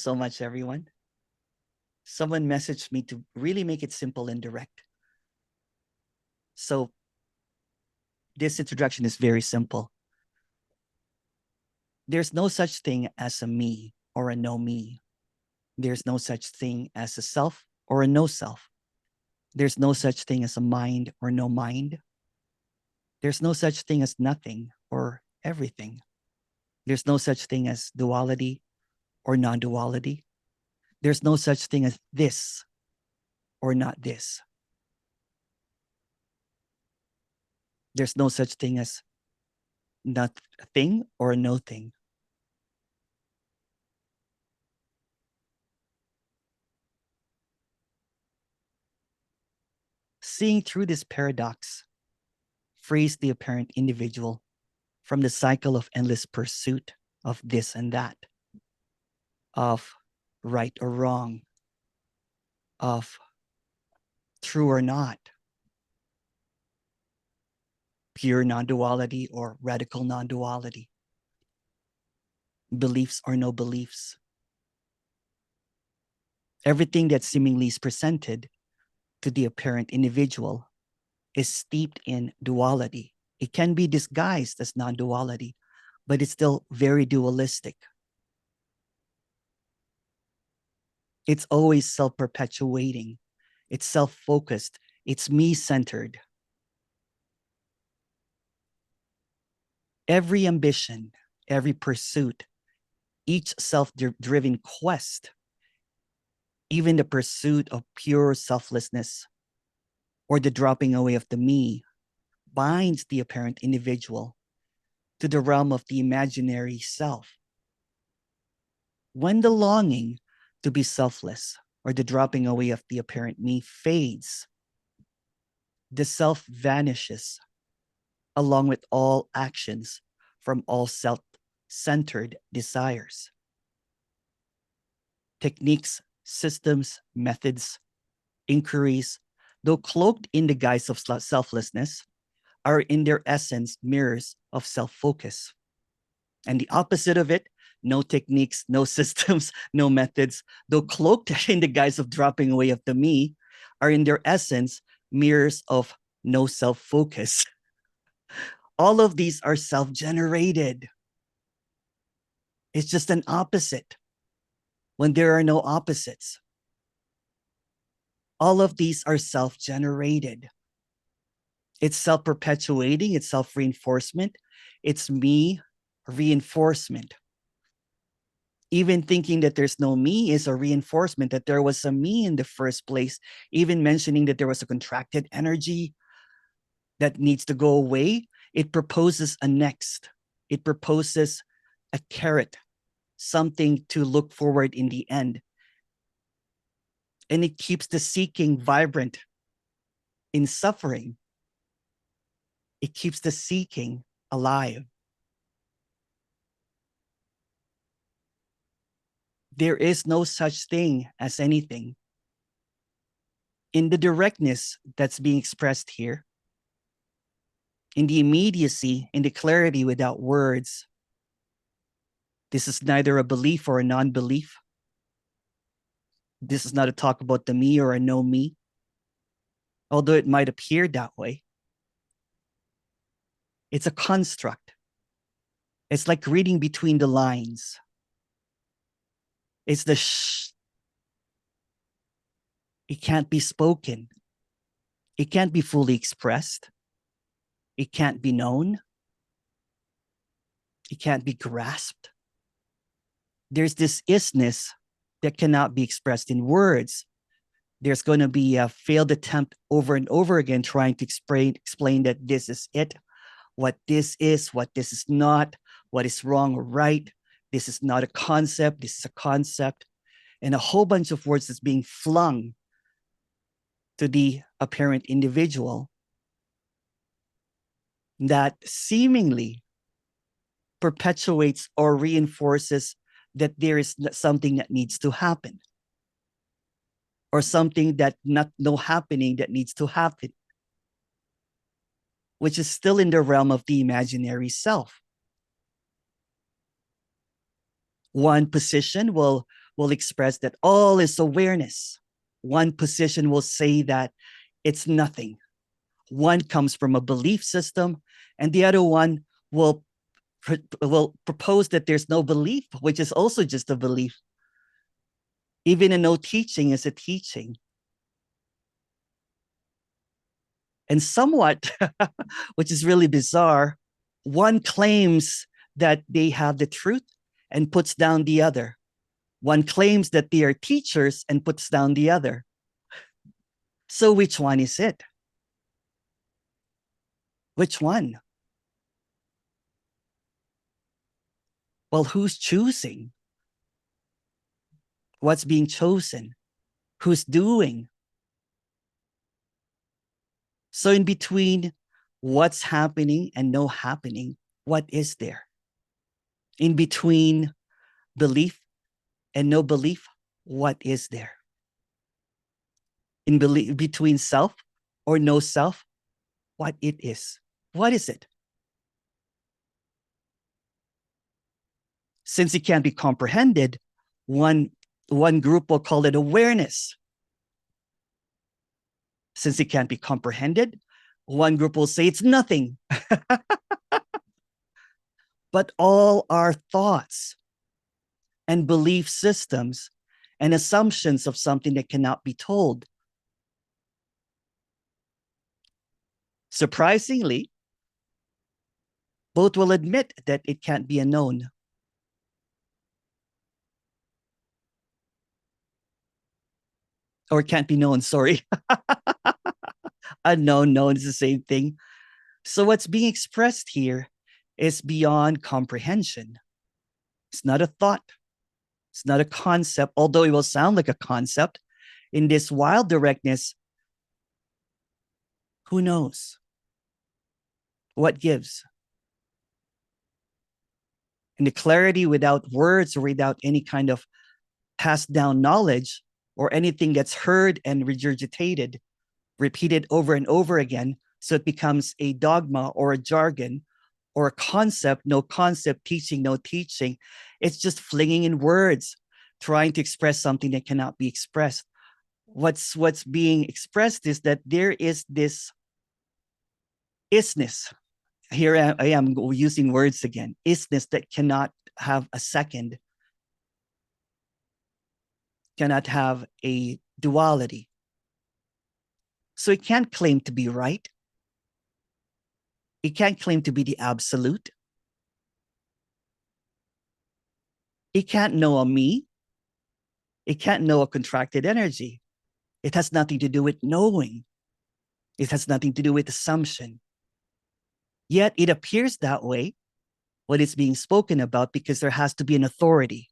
so much, everyone. Someone messaged me to really make it simple and direct. So this introduction is very simple. There's no such thing as a me or a no me. There's no such thing as a self or a no self. There's no such thing as a mind or no mind. There's no such thing as nothing or everything. There's no such thing as duality or non-duality. There's no such thing as this or not this. There's no such thing as not a thing or no thing. Seeing through this paradox frees the apparent individual from the cycle of endless pursuit of this and that, of right or wrong, of true or not, pure non-duality or radical non-duality, beliefs or no beliefs. Everything that seemingly is presented to the apparent individual is steeped in duality. It can be disguised as non-duality, but it's still very dualistic. It's always self-perpetuating. It's self-focused. It's me-centered. Every ambition, every pursuit, each self-driven quest, even the pursuit of pure selflessness or the dropping away of the me, binds the apparent individual to the realm of the imaginary self. When the longing to be selfless or the dropping away of the apparent me fades, the self vanishes along with all actions from all self-centered desires. Techniques, systems, methods, inquiries, though cloaked in the guise of selflessness, are in their essence mirrors of self-focus. And the opposite of it, no techniques, no systems, no methods, though cloaked in the guise of dropping away of the me, are in their essence mirrors of no self-focus. All of these are self-generated. It's just an opposite when there are no opposites. All of these are self-generated. It's self-perpetuating, it's self-reinforcement, it's me reinforcement. Even thinking that there's no me is a reinforcement that there was a me in the first place. Even mentioning that there was a contracted energy that needs to go away, it proposes a next. It proposes a carrot, something to look forward in the end. And it keeps the seeking vibrant in suffering. It keeps the seeking alive. There is no such thing as anything. In the directness that's being expressed here, in the immediacy, in the clarity without words, this is neither a belief or a non-belief. This is not a talk about the me or a no me, although it might appear that way. It's a construct. It's like reading between the lines. It's the shh. It can't be spoken. It can't be fully expressed. It can't be known. It can't be grasped. There's this isness that cannot be expressed in words. There's going to be a failed attempt over and over again trying to explain that this is it, what this is not, what is wrong or right. This is not a concept, this is a concept. And a whole bunch of words that's being flung to the apparent individual that seemingly perpetuates or reinforces that there is something that needs to happen, or something that no happening that needs to happen, which is still in the realm of the imaginary self. One position will will express that all is awareness. One position will say that it's nothing. One comes from a belief system, and the other one will propose that there's no belief, which is also just a belief. Even a no teaching is a teaching. And somewhat, which is really bizarre, one claims that they have the truth and puts down the other. One claims that they are teachers and puts down the other. So which one is it? Which one? Well, who's choosing? What's being chosen? Who's doing? So in between what's happening and no happening, what is there? In between belief and no belief, what is there? In between self or no self, what it is? What is it? Since it can't be comprehended, one group will call it awareness. Since it can't be comprehended, one group will say it's nothing. But all our thoughts and belief systems and assumptions of something that cannot be told. Surprisingly, both will admit that it can't be unknown. Or can't be known, sorry. Unknown, known is the same thing. So what's being expressed here is beyond comprehension. It's not a thought. It's not a concept, although it will sound like a concept. In this wild directness, who knows? What gives? And the clarity without words or without any kind of passed down knowledge or anything that's heard and regurgitated, repeated over and over again, so it becomes a dogma or a jargon or a concept, no concept, teaching, no teaching. It's just flinging in words, trying to express something that cannot be expressed. What's being expressed is that there is this isness. Here I am using words again. Isness that cannot have a second, cannot have a duality. So it can't claim to be right. It can't claim to be the absolute. It can't know a me. It can't know a contracted energy. It has nothing to do with knowing. It has nothing to do with assumption. Yet it appears that way when it's being spoken about, because there has to be an authority.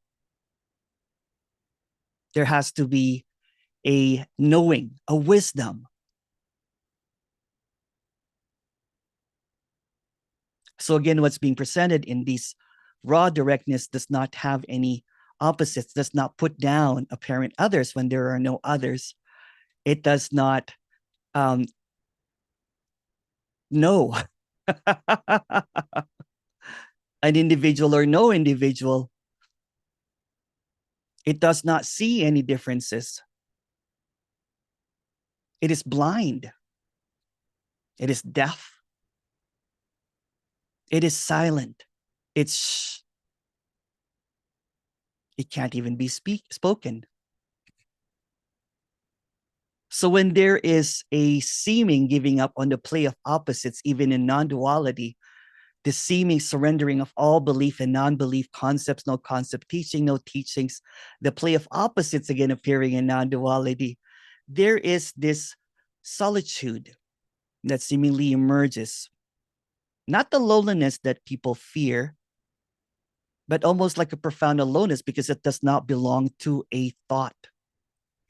There has to be a knowing, a wisdom. So again, what's being presented in this raw directness does not have any opposites, does not put down apparent others when there are no others. It does not know an individual or no individual. It does not see any differences. It is blind. It is deaf. It is silent. It can't even be spoken. So when there is a seeming giving up on the play of opposites, even in non-duality, the seeming surrendering of all belief and non-belief, concepts, no concept, teaching, no teachings, the play of opposites again appearing in non-duality, there is this solitude that seemingly emerges. Not the loneliness that people fear, but almost like a profound aloneness, because it does not belong to a thought.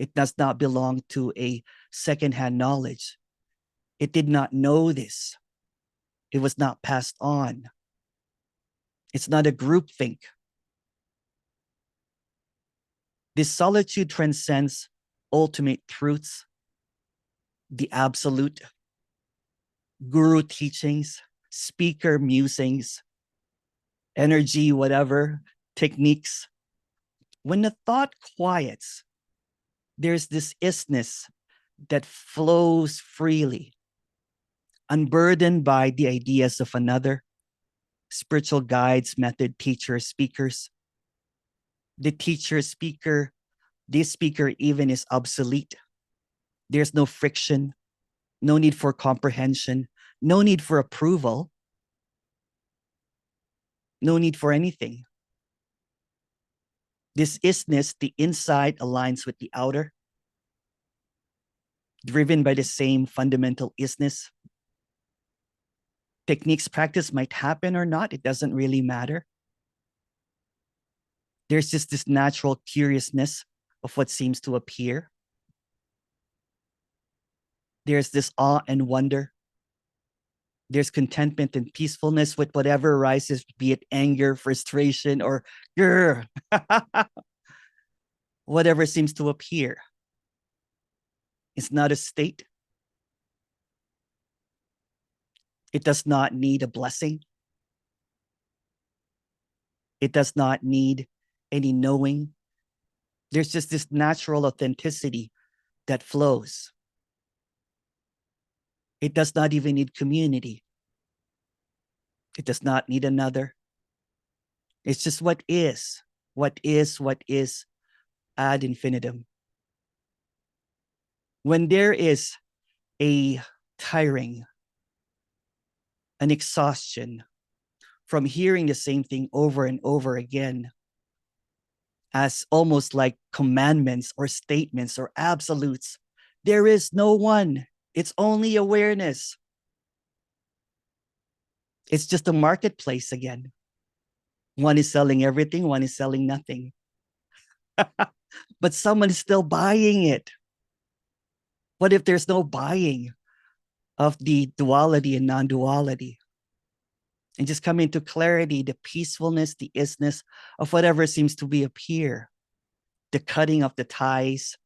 It does not belong to a secondhand knowledge. It did not know this. It was not passed on. It's not a groupthink. This solitude transcends ultimate truths, the absolute, guru teachings, speaker musings, energy, whatever, techniques. When the thought quiets, there's this isness that flows freely, unburdened by the ideas of another, spiritual guides, method teachers, speakers. The teacher, speaker, this speaker even is obsolete. There's no friction, no need for comprehension, no need for approval, no need for anything. This isness, the inside aligns with the outer, driven by the same fundamental isness. Techniques practice might happen or not, it doesn't really matter. There's just this natural curiousness of what seems to appear. There's this awe and wonder. There's contentment and peacefulness with whatever arises, be it anger, frustration, or whatever seems to appear. It's not a state. It does not need a blessing. It does not need any knowing. There's just this natural authenticity that flows. It does not even need community. It does not need another. It's just what is ad infinitum. When there is a tiring, an exhaustion from hearing the same thing over and over again, as almost like commandments or statements or absolutes, there is no one. It's only awareness. It's just a marketplace again. One is selling everything, one is selling nothing. But someone is still buying it. What if there's no buying of the duality and non-duality? And just come into clarity, the peacefulness, the isness of whatever seems to be appear, the cutting of the ties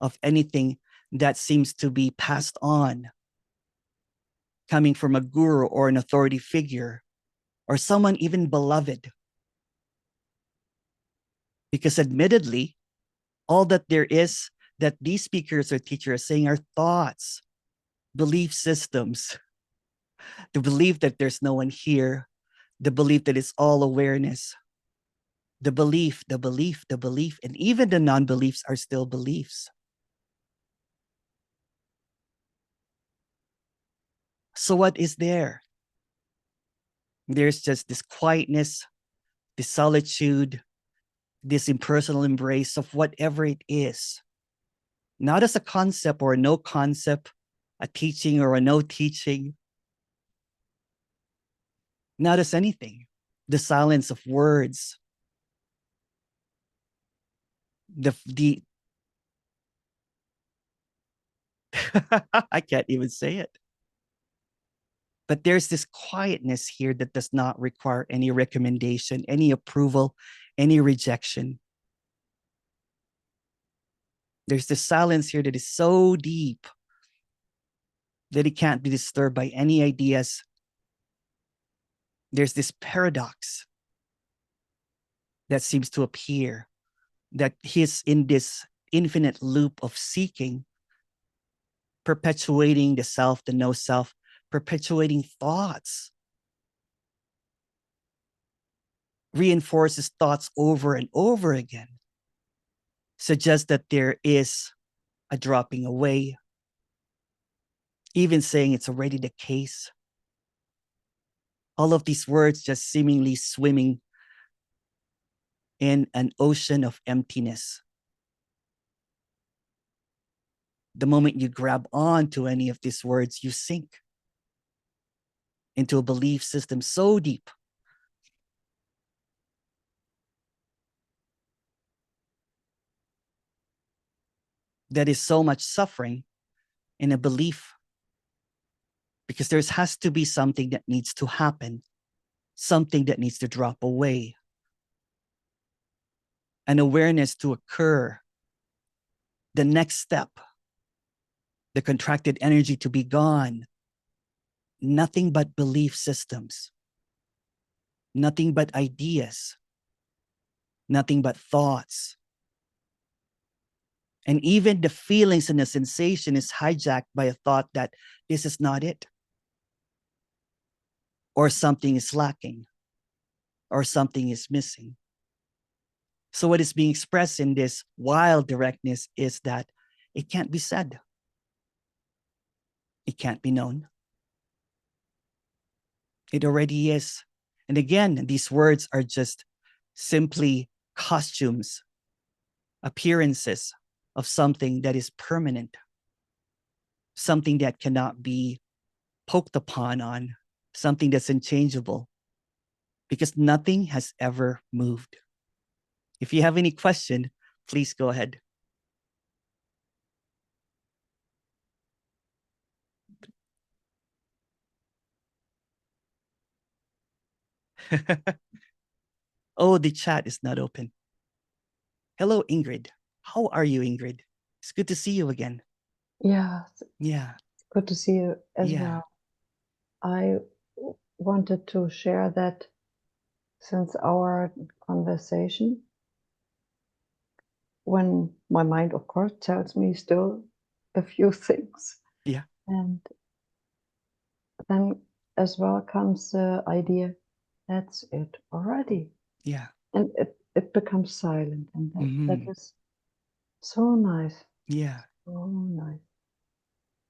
of anything that seems to be passed on, coming from a guru or an authority figure, or someone even beloved. Because admittedly, all that there is that these speakers or teachers are saying are thoughts, belief systems, the belief that there's no one here, the belief that it's all awareness, the belief, and even the non-beliefs are still beliefs. So what is there? There's just this quietness, this solitude, this impersonal embrace of whatever it is. Not as a concept or a no concept, a teaching or a no teaching. Not as anything. The silence of words. The I can't even say it. But there's this quietness here that does not require any recommendation, any approval, any rejection. There's this silence here that is so deep that it can't be disturbed by any ideas. There's this paradox that seems to appear, that he's in this infinite loop of seeking, perpetuating the self, the no self, perpetuating thoughts, reinforces thoughts over and over again, suggests that there is a dropping away, even saying it's already the case. All of these words just seemingly swimming in an ocean of emptiness. The moment you grab on to any of these words, you sink into a belief system so deep that is so much suffering in a belief, because there has to be something that needs to happen, something that needs to drop away, an awareness to occur, the next step, the contracted energy to be gone. Nothing but belief systems, nothing but ideas, nothing but thoughts. And even the feelings and the sensation is hijacked by a thought that this is not it, or something is lacking, or something is missing. So what is being expressed in this wild directness is that it can't be said. It can't be known. It already is. And again, these words are just simply costumes, appearances of something that is permanent, something that cannot be poked upon on, something that's unchangeable, because nothing has ever moved. If you have any question, please go ahead. Oh, the chat is not open. Hello, Ingrid. How are you, Ingrid? It's good to see you again. Yeah. Yeah. Good to see you as well. I wanted to share that since our conversation, when my mind, of course, tells me still a few things. Yeah. And then as well comes the idea, that's it already. Yeah. And it becomes silent. And that is so nice. Yeah. So nice.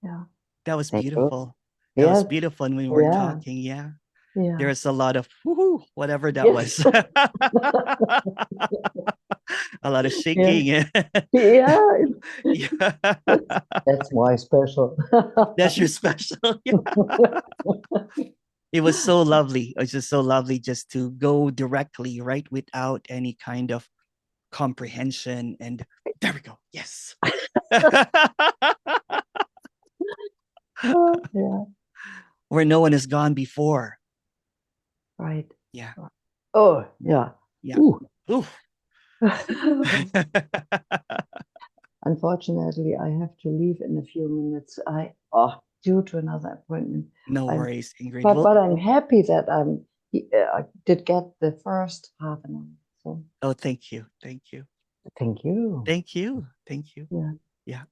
Yeah. That was Thank beautiful. You. That Yeah. was beautiful when we were talking. Yeah. Yeah. There was a lot of woohoo, whatever that was. A lot of shaking. Yeah. Yeah. That's why special. That's your special. Yeah. It was so lovely. It was just so lovely just to go directly, right, without any kind of comprehension. And there we go. Yes. Yeah. Where no one has gone before. Right. Yeah. Oh, yeah. Yeah. Ooh. Unfortunately, I have to leave in a few minutes. Due to another appointment. No worries, Ingrid. But I'm happy that I did get the first half an hour. So. Oh, thank you. Thank you. Thank you. Thank you. Thank you. Yeah.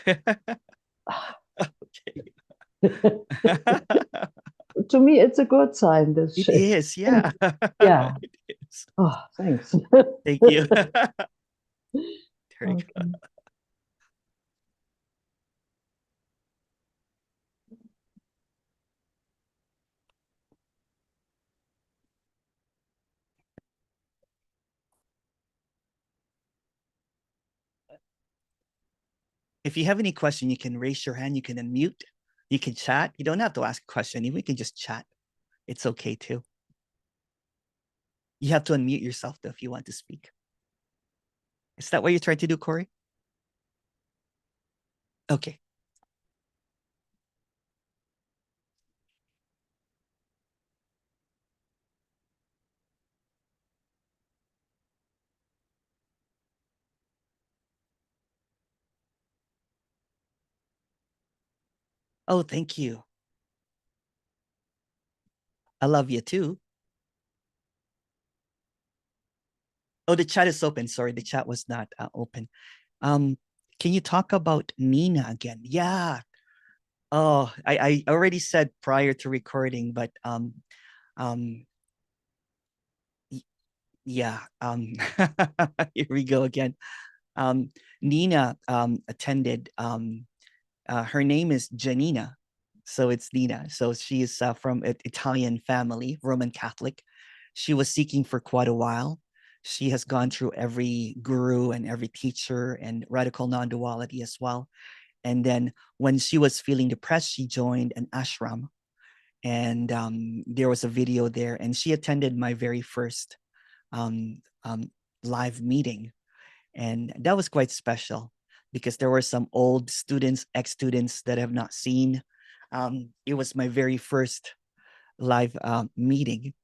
Okay. To me, it's a good sign. This It is, yeah. Yeah. It is. Oh, thanks. Thank you. There we go. If you have any question, you can raise your hand, you can unmute, you can chat. You don't have to ask a question. We can just chat. It's okay too. You have to unmute yourself though if you want to speak. Is that what you're trying to do, Corey? Okay. Oh, thank you. I love you too. Oh, the chat is open. Sorry, the chat was not open. Can you talk about Nina again? Yeah. Oh, I already said prior to recording, but yeah. Here we go again. Nina attended. Her name is Janina, so it's Nina. So she is from an Italian family, Roman Catholic. She was seeking for quite a while. She has gone through every guru and every teacher and radical non-duality as well. And then when she was feeling depressed, she joined an ashram. And there was a video there, and she attended my very first um, um, live meeting. And that was quite special because there were some old students, ex-students that I have not seen. It was my very first live meeting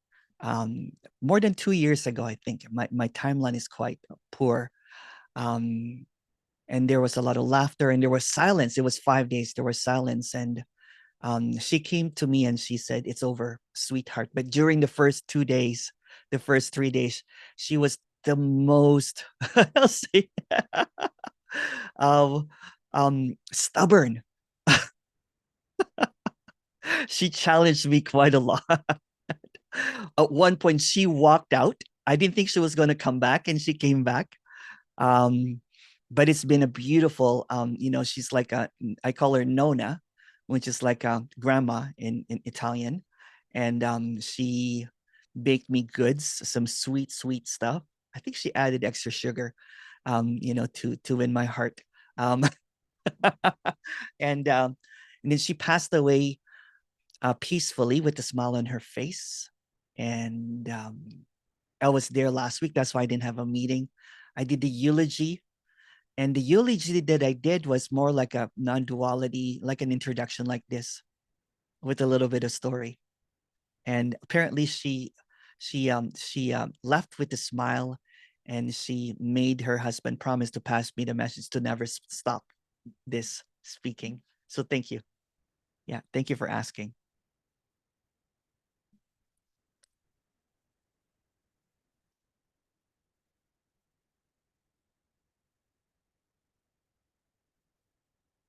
more than 2 years ago, I think. My timeline is quite poor. And there was a lot of laughter and there was silence. It was 5 days. There was silence. And she came to me and she said, "It's over, sweetheart." But during the first 2 days, the first 3 days, she was the most I'll say um, stubborn. She challenged me quite a lot. At one point, she walked out. I didn't think she was going to come back, and she came back. Um, but it's been a beautiful, she's like I call her Nona, which is like a grandma in Italian. And she baked me goods, some sweet, sweet stuff. I think she added extra sugar, to win my heart. Um, and um, and then she passed away peacefully with a smile on her face. And I was there last week. That's why I didn't have a meeting. I did the eulogy. And the eulogy that I did was more like a non-duality, like an introduction like this, with a little bit of story. And apparently she left with a smile, and she made her husband promise to pass me the message to never stop this speaking. So thank you. Yeah, thank you for asking.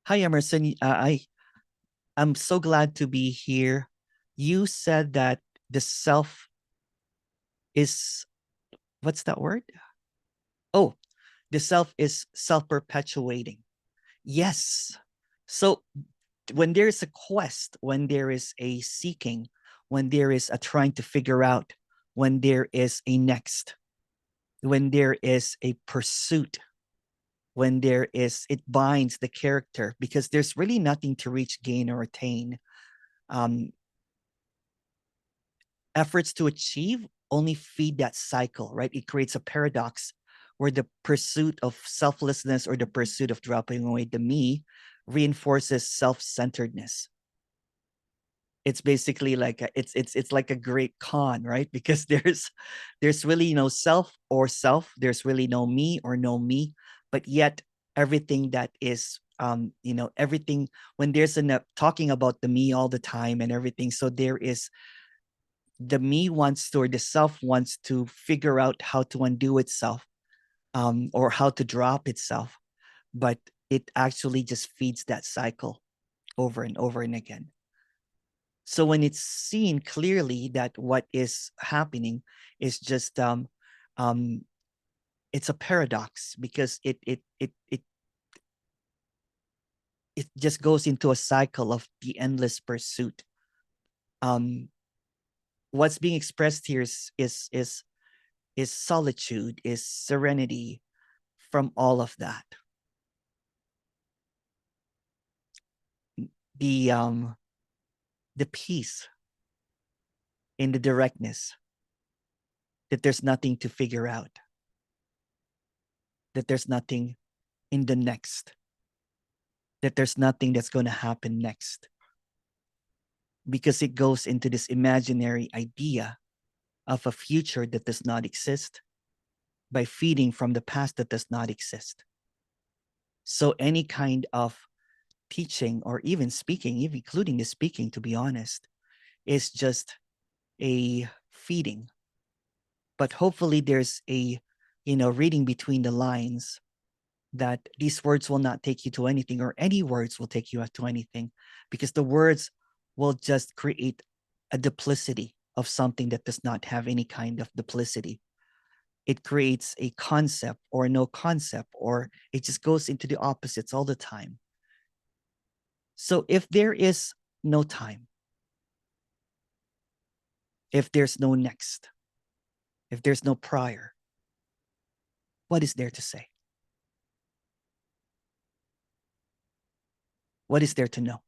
Hi, Emerson. I'm so glad to be here. You said that the self is, what's that word? Oh, the self is self-perpetuating. Yes. So when there is a quest, when there is a seeking, when there is a trying to figure out, when there is a next, when there is a pursuit, when there is, it binds the character, because there's really nothing to reach, gain, or attain. Um, Efforts to achieve only feed that cycle, right? It creates a paradox where the pursuit of selflessness or the pursuit of dropping away the me reinforces self-centeredness. It's basically like it's like a great con, right? Because there's really no self or self, there's really no me or no me, but yet everything that is everything, when there's enough talking about the me all the time and everything, so there is the me wants to, or the self wants to figure out how to undo itself, or how to drop itself, but it actually just feeds that cycle over and over and again. So when it's seen clearly that what is happening is just um, it's a paradox, because it just goes into a cycle of the endless pursuit. Um, what's being expressed here is solitude, is serenity from all of that. The the peace in the directness, that there's nothing to figure out, that there's nothing in the next, that there's nothing that's going to happen next, because it goes into this imaginary idea of a future that does not exist by feeding from the past that does not exist. So any kind of teaching, or even speaking, even including the speaking, to be honest, is just a feeding. But hopefully there's a, reading between the lines, that these words will not take you to anything, or any words will take you to anything, because the words will just create a duplicity of something that does not have any kind of duplicity. It creates a concept or no concept, or it just goes into the opposites all the time. So if there is no time, if there's no next, if there's no prior, what is there to say? What is there to know?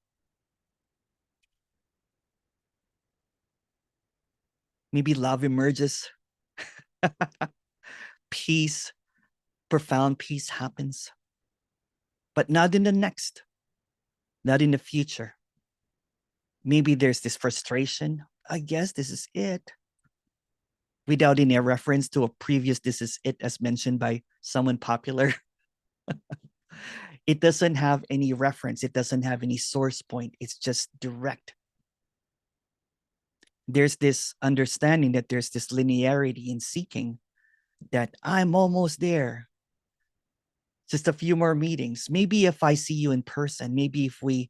Maybe love emerges, peace, profound peace happens, but not in the next, not in the future. Maybe there's this frustration. I guess this is it, without any reference to a previous this is it, as mentioned by someone popular. It doesn't have any reference. It doesn't have any source point. It's just direct. There's this understanding that there's this linearity in seeking, that I'm almost there. Just a few more meetings. Maybe if I see you in person, maybe if we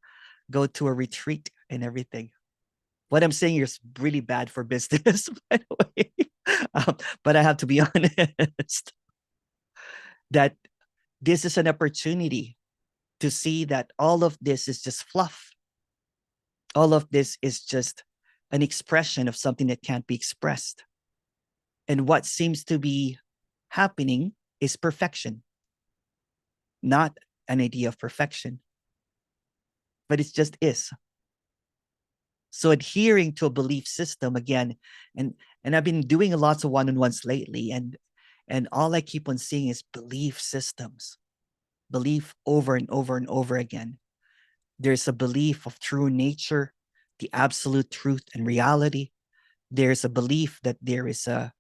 go to a retreat and everything. What I'm saying is really bad for business, by the way. But I have to be honest that this is an opportunity to see that all of this is just fluff. All of this is just an expression of something that can't be expressed. And what seems to be happening is perfection, not an idea of perfection, but it just is. So adhering to a belief system again, and I've been doing lots of one-on-ones lately, and all I keep on seeing is belief systems, belief over and over and over again. There's a belief of true nature, the absolute truth and reality. There's a belief that there's a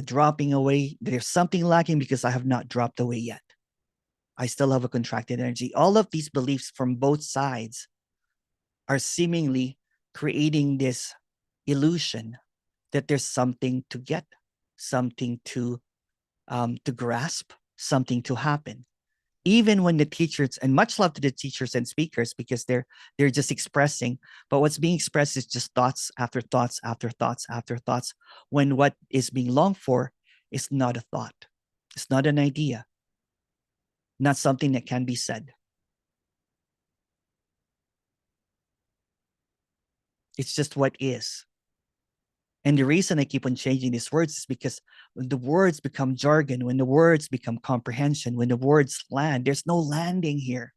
dropping away. There's something lacking because I have not dropped away yet. I still have a contracted energy. All of these beliefs from both sides are seemingly creating this illusion that there's something to get, something to grasp, something to happen. Even when the teachers, and much love to the teachers and speakers, because they're just expressing, but what's being expressed is just thoughts after thoughts after thoughts after thoughts, when what is being longed for is not a thought, it's not an idea, not something that can be said. It's just what is. And the reason I keep on changing these words is because when the words become jargon, when the words become comprehension, when the words land, there's no landing here.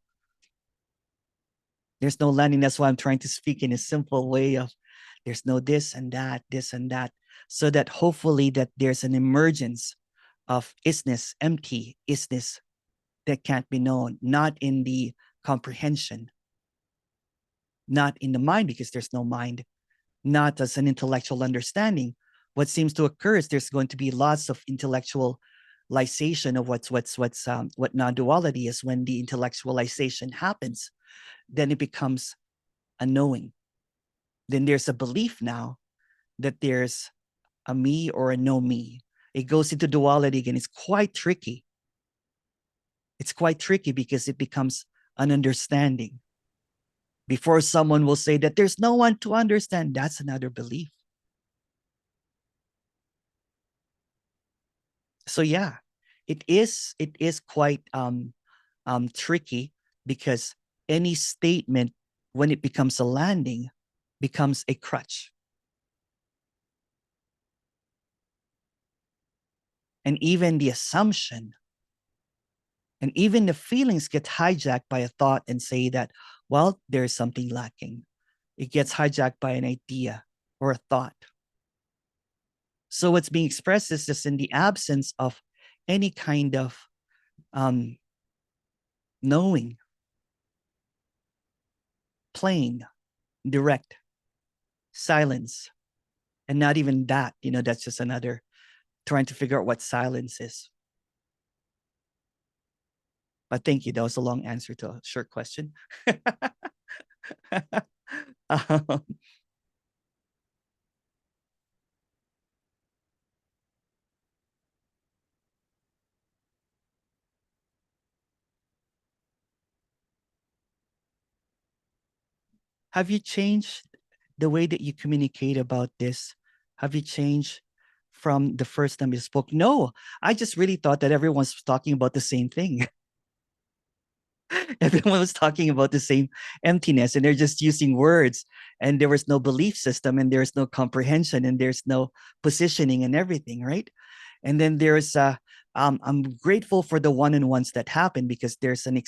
There's no landing. That's why I'm trying to speak in a simple way of there's no this and that, so that hopefully that there's an emergence of isness, empty isness that can't be known, not in the comprehension, not in the mind, because there's no mind, not as an intellectual understanding. What seems to occur is there's going to be lots of intellectualization of what non-duality is. When the intellectualization happens, then it becomes a knowing. Then there's a belief now that there's a me or a no me. It goes into duality again. It's quite tricky. It's quite tricky because it becomes an understanding. Before someone will say that there's no one to understand, that's another belief. So yeah, it is quite tricky, because any statement, when it becomes a landing, becomes a crutch. And even the assumption and even the feelings get hijacked by a thought and say that, well, there's something lacking. It gets hijacked by an idea or a thought. So what's being expressed is just in the absence of any kind of knowing, plain, direct, silence. And not even that, that's just another trying to figure out what silence is. But thank you. That was a long answer to a short question. um, have you changed the way that you communicate about this? Have you changed from the first time you spoke? No, I just really thought that everyone's talking about the same thing. Everyone was talking about the same emptiness, and they're just using words, and there was no belief system, and there's no comprehension, and there's no positioning and everything, right? And then there's I'm grateful for the one-on-ones that happen, because there's an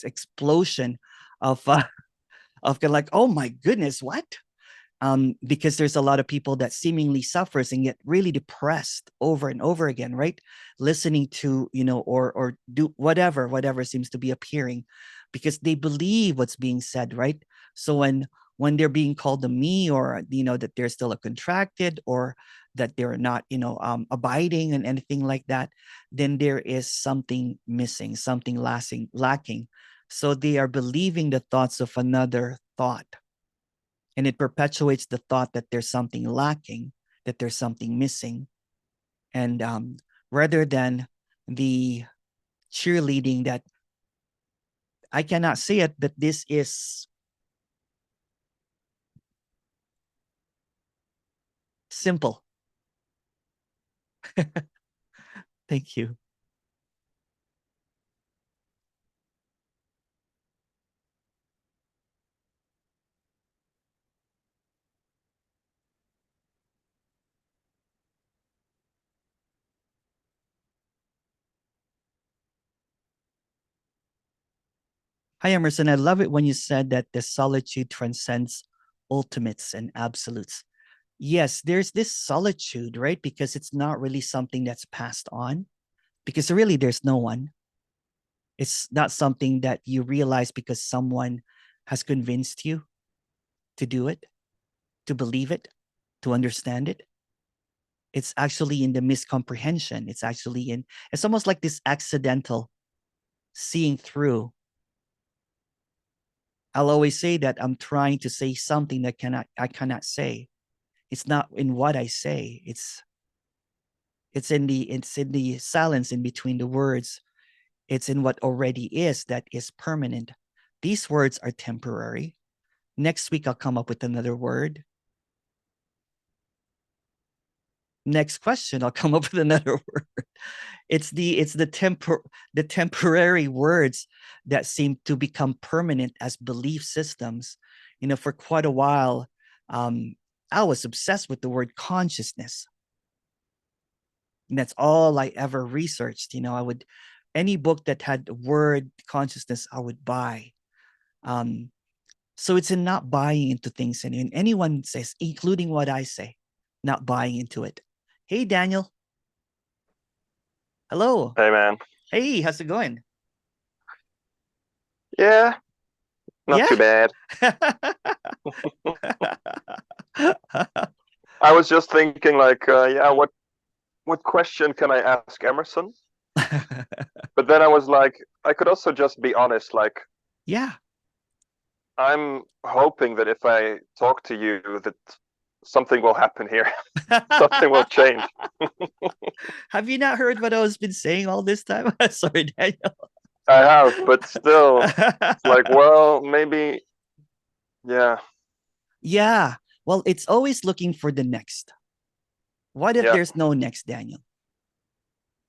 explosion of of like, oh my goodness, what? Because there's a lot of people that seemingly suffers and get really depressed over and over again, right? Listening to, or do whatever seems to be appearing, because they believe what's being said, right? So when they're being called a me, or that they're still a contracted, or that they're not abiding and anything like that, then there is something missing, something lacking. So they are believing the thoughts of another thought, and it perpetuates the thought that there's something lacking, that there's something missing. And rather than the cheerleading that I cannot say it, but this is simple. Thank you. Hi, Emerson. I love it when you said that the solitude transcends ultimates and absolutes. Yes, there's this solitude, right? Because it's not really something that's passed on, because really there's no one. It's not something that you realize because someone has convinced you to do it, to believe it, to understand it. It's actually in the miscomprehension. It's almost like this accidental seeing through. I'll always say that I'm trying to say something that I cannot say. It's not in what I say. It's in the silence in between the words. It's in what already is that is permanent. These words are temporary. Next week I'll come up with another word. Next question I'll come up with another word. It's the temporary words that seem to become permanent as belief systems. For quite a while, I was obsessed with the word consciousness. And that's all I ever researched. Any book that had the word consciousness, I would buy. So it's in not buying into things. And anyone says, including what I say, not buying into it. Hey, Daniel. Hello. Hey, man. Hey, how's it going? Yeah, not too bad. I was just thinking, like, what question can I ask Emerson? But then I was like, I could also just be honest, like, yeah, I'm hoping that if I talk to you, that something will happen here. Something will change. Have you not heard what I was been saying all this time? Sorry, Daniel. I have, but still, it's like, well, maybe, yeah. Yeah. Well, it's always looking for the next. What if there's no next, Daniel?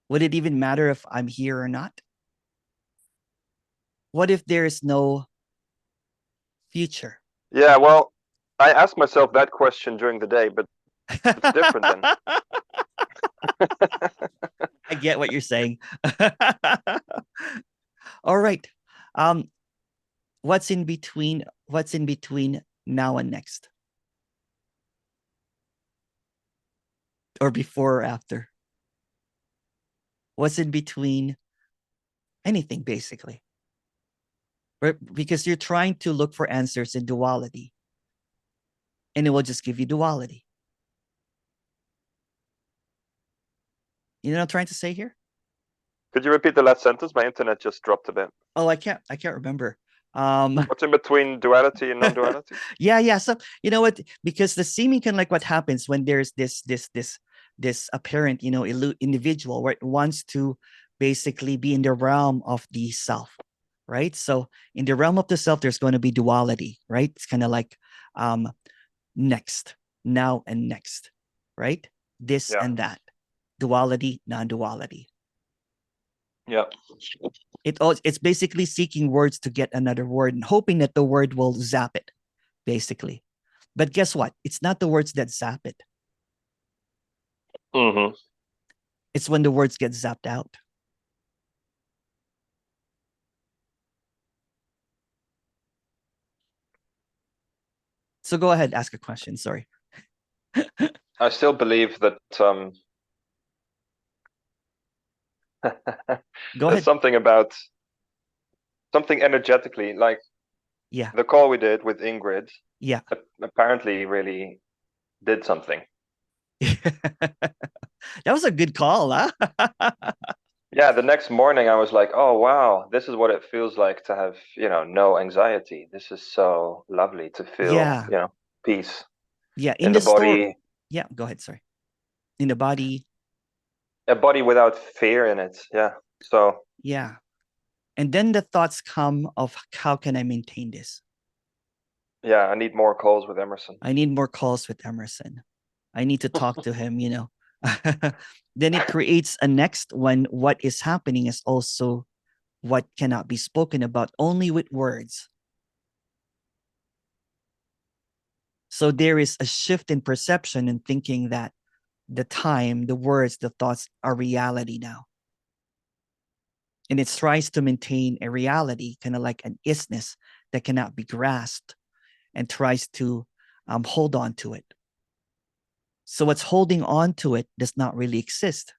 Would it even matter if I'm here or not? What if there is no future? Yeah, well, I asked myself that question during the day, but it's different then. I get what you're saying. All right. What's in between now and next? Or before or after? What's in between anything, basically? Right? Because you're trying to look for answers in duality. And it will just give you duality. You know what I'm trying to say here? Could you repeat the last sentence? My internet just dropped a bit. Oh, I can't remember. What's in between duality and non-duality? yeah. So you know what? Because the seeming can, like, what happens when there's this apparent, individual where it wants to basically be in the realm of the self, right? So in the realm of the self, there's going to be duality, right? It's kind of like next, now, and next, right? This and that, duality, non-duality. Yeah. It's basically seeking words to get another word and hoping that the word will zap it, basically. But guess what? It's not the words that zap it. Mm-hmm. It's when the words get zapped out. So go ahead, ask a question. Sorry. I still believe that Go there's ahead. something about something energetically, like the call we did with Ingrid. Yeah. Apparently really did something. That was a good call, huh? Yeah, the next morning I was like, oh wow, this is what it feels like to have, no anxiety. This is so lovely to feel, peace. Yeah, in the body. Yeah, go ahead, sorry. In the body. a body without fear in it. Yeah. So yeah. And then the thoughts come of how can I maintain this? yeah, I need more calls with Emerson. I need more calls with Emerson. I need to talk to him, you know. Then it creates a next one. What is happening is also what cannot be spoken about only with words. So there is a shift in perception and thinking that the time, the words, the thoughts are reality now. And it tries to maintain a reality, kind of like an isness that cannot be grasped, and tries to hold on to it. So what's holding on to it does not really exist.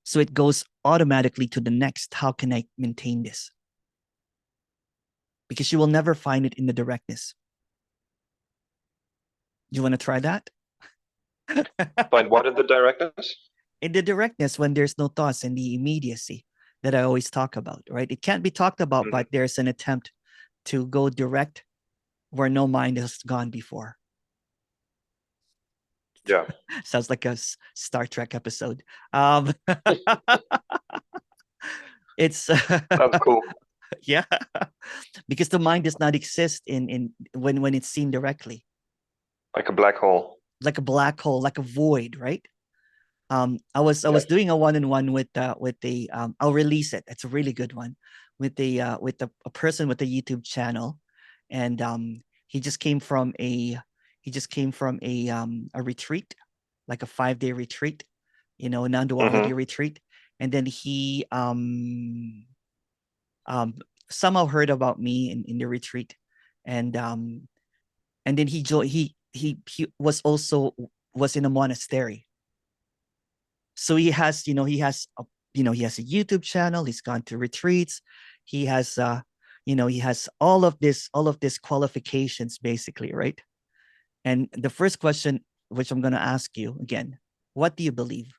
So it goes automatically to the next. How can I maintain this? Because you will never find it in the directness. You want to try that? Find what in the directness? In the directness, when there's no thoughts, and the immediacy that I always talk about, right? It can't be talked about, but there's an attempt to go direct where no mind has gone before. Yeah. Sounds like a Star Trek episode. It's That's cool. Yeah, because the mind does not exist in when it's seen directly, like a black hole, like a black hole, like a void, right? I was doing a one-on-one with the I'll release it. It's a really good one with a person with a YouTube channel, and he just came from a retreat, like a 5-day retreat, you know, a non-duality retreat, and then he somehow heard about me in the retreat, and then he was in a monastery. So he has, he has a YouTube channel. He's gone to retreats. He has, he has all of this qualifications, basically, right? And the first question, which I'm going to ask you again, what do you believe?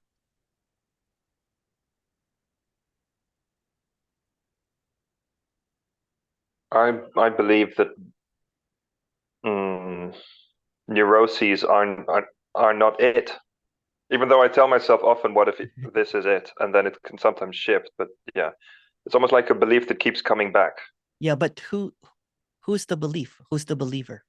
I believe that neuroses are not it. Even though I tell myself often, what if this is it? And then it can sometimes shift. But yeah, it's almost like a belief that keeps coming back. Yeah, but who's the belief? Who's the believer?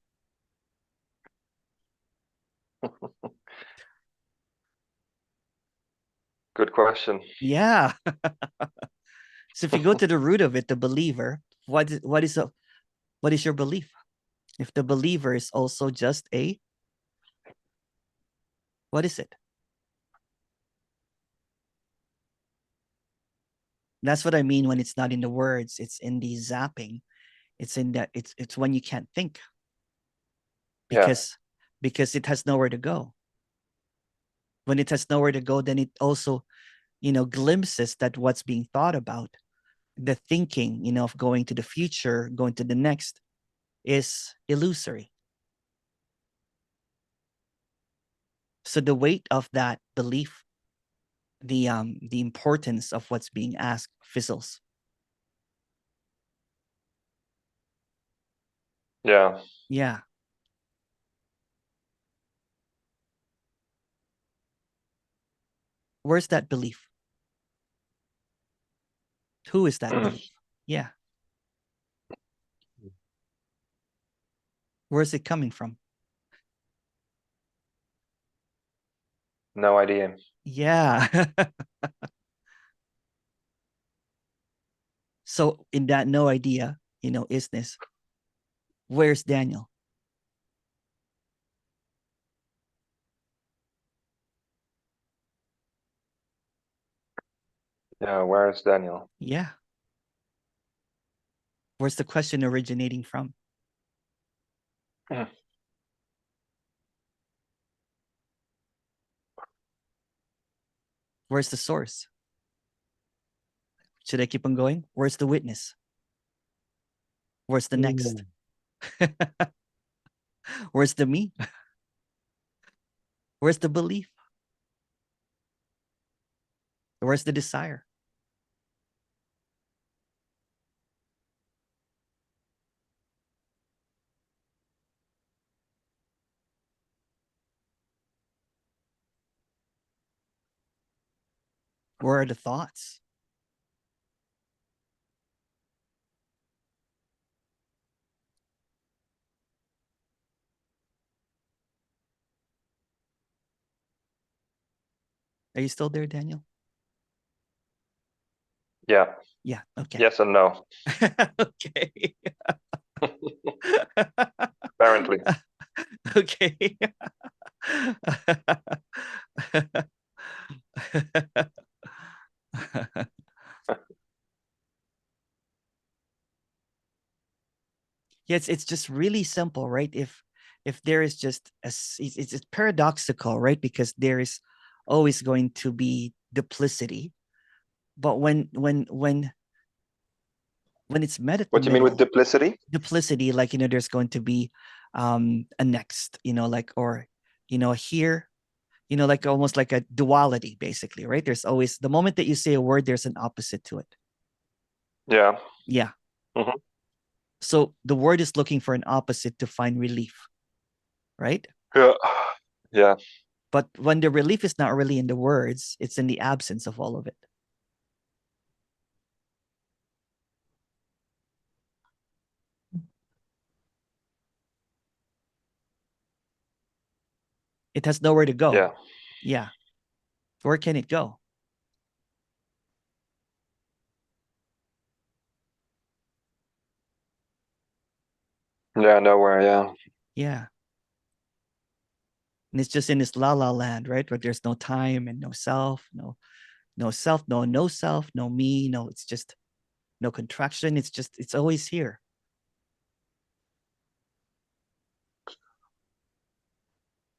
Good question. Yeah. So if you go to the root of it, the believer, what is your belief? If the believer is also just what is it? That's what I mean when it's not in the words, it's in the zapping. It's in that it's when you can't think, because it has nowhere to go. When it has nowhere to go, then it also, glimpses that what's being thought about, the thinking, of going to the future, going to the next, is illusory. So the weight of that belief, the importance of what's being asked, fizzles. Yeah. Yeah. Where's that belief? Who is that belief? Yeah. Where's it coming from? No idea. Yeah. So in that no idea, isness, where's Daniel? Yeah, where is Daniel? Yeah. Where's the question originating from? Where's the source? Should I keep on going? Where's the witness? Where's the next? Where's the me? Where's the belief? Where's the desire? Where are the thoughts? Are you still there, Daniel? Yeah. Yeah. Okay. Yes and no. Okay. Apparently. Okay. Yeah, it's just really simple, right? If there is just it's paradoxical, right? Because there is always going to be duplicity, but when it's met at the What do you mean with middle, duplicity? duplicity, like, there's going to be a next, like, or here, like almost like a duality, basically, right? There's always, the moment that you say a word, there's an opposite to it. Yeah. Yeah. Mm-hmm. So the word is looking for an opposite to find relief, right? Yeah. Yeah. But when the relief is not really in the words, it's in the absence of all of it. It has nowhere to go. Yeah. Yeah. Where can it go? Yeah, nowhere, yeah. Yeah. And it's just in this la la land, right? Where there's no time and no self, no self, no self, no me, no, it's just no contraction. It's always here.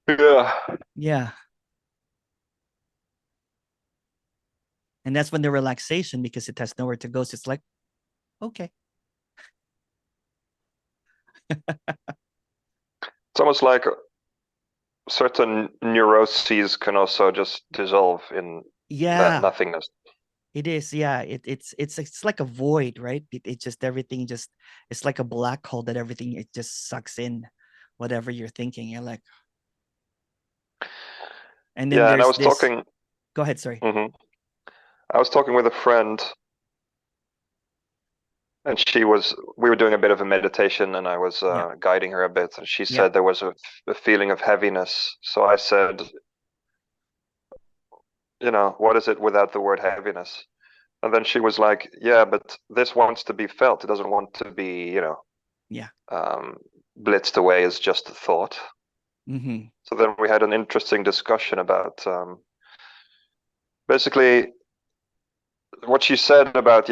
Yeah. Yeah. And that's when the relaxation, because it has nowhere to go. So it's like, okay. It's almost like certain neuroses can also just dissolve in that Yeah, nothingness. it is. Yeah. It's like a void, right? It just, everything just, it's like a black hole that everything, it just sucks in whatever you're thinking. You're like, and then Yeah, and I there's was this, talking. go ahead, sorry. Mhm. I was talking with a friend, and we were doing a bit of a meditation, and I was Yeah. guiding her a bit, and she Yeah. said there was a feeling of heaviness. So I said, what is it without the word heaviness? And then she was like, yeah, but this wants to be felt. It doesn't want to be, Yeah. blitzed away as just a thought. Mm-hmm. So then we had an interesting discussion about basically what she said about,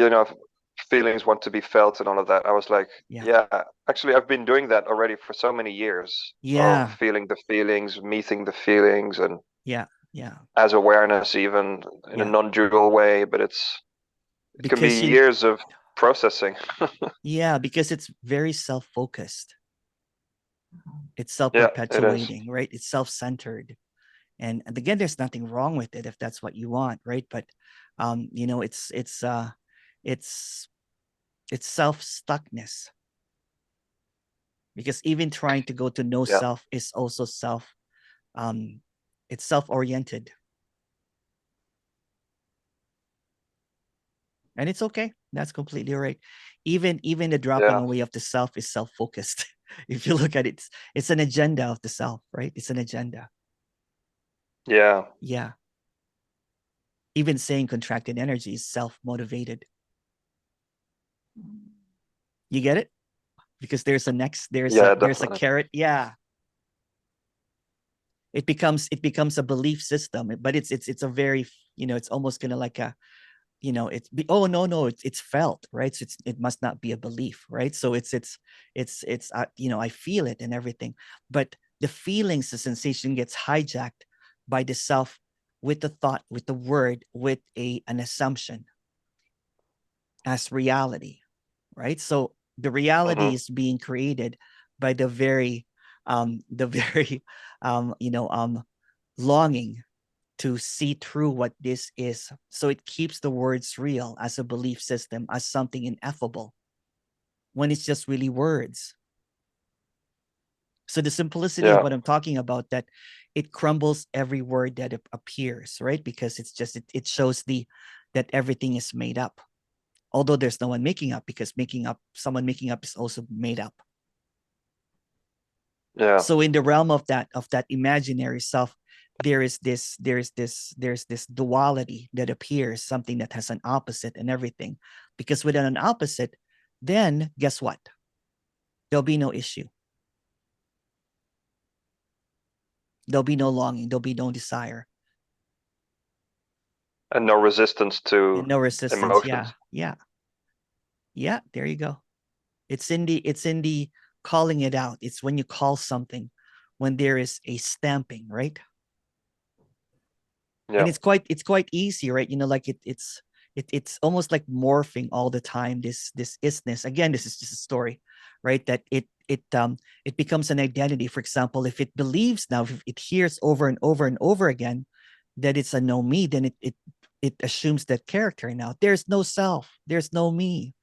feelings want to be felt and all of that. I was like, Yeah. yeah, actually, I've been doing that already for so many years of Yeah. feeling the feelings, meeting the feelings, and Yeah. Yeah. as awareness, even in a Yeah. non-dual way. But it can be Because years of processing. yeah, because it's very self-focused. It's Yeah, it is. self-perpetuating, right? It's self-centered. And again, there's nothing wrong with it if that's what you want, right? But it's it's self-stuckness, because even trying to go to know Yeah, self is also um it's self-oriented. And it's okay. That's completely right. Even the dropping yeah, away of the self is self-focused. If you look at it, it's an agenda of the self, right? It's an agenda. yeah, Yeah. Even saying contracted energy is self-motivated. You get it? Because there's a next, yeah, there's a definitely. carrot. Yeah. It becomes a belief system, but it's a very, it's almost gonna like a, oh no, it's felt, right? So it must not be a belief, right? So it's I feel it and everything, but the feelings, the sensation gets hijacked by the self, with the thought, with the word, with an assumption as reality, right? So the reality Hmm. is being created by the very longing to see through what this is. So it keeps the words real as a belief system, as something ineffable, when it's just really words. So the simplicity of Yeah, what I'm talking about, that it crumbles every word that appears, right? Because it's just it shows that everything is made up, although there's no one making up, because someone making up is also made up. Yeah. So in the realm of that imaginary self, there's this duality that appears, something that has an opposite and everything. Because without an opposite, then guess what? There'll be no issue. There'll be no longing. There'll be no desire. And no resistance to and no resistance. emotions. Yeah. There you go. It's in the calling it out. It's when you call something, when there is a stamping, right? Yeah. And it's quite easy, right? Like it's almost like morphing all the time. This isness. Again, this is just a story, right? That it becomes an identity. For example, if it believes now, if it hears over and over and over again that it's a no me, then it assumes that character. Now there's no self, there's no me.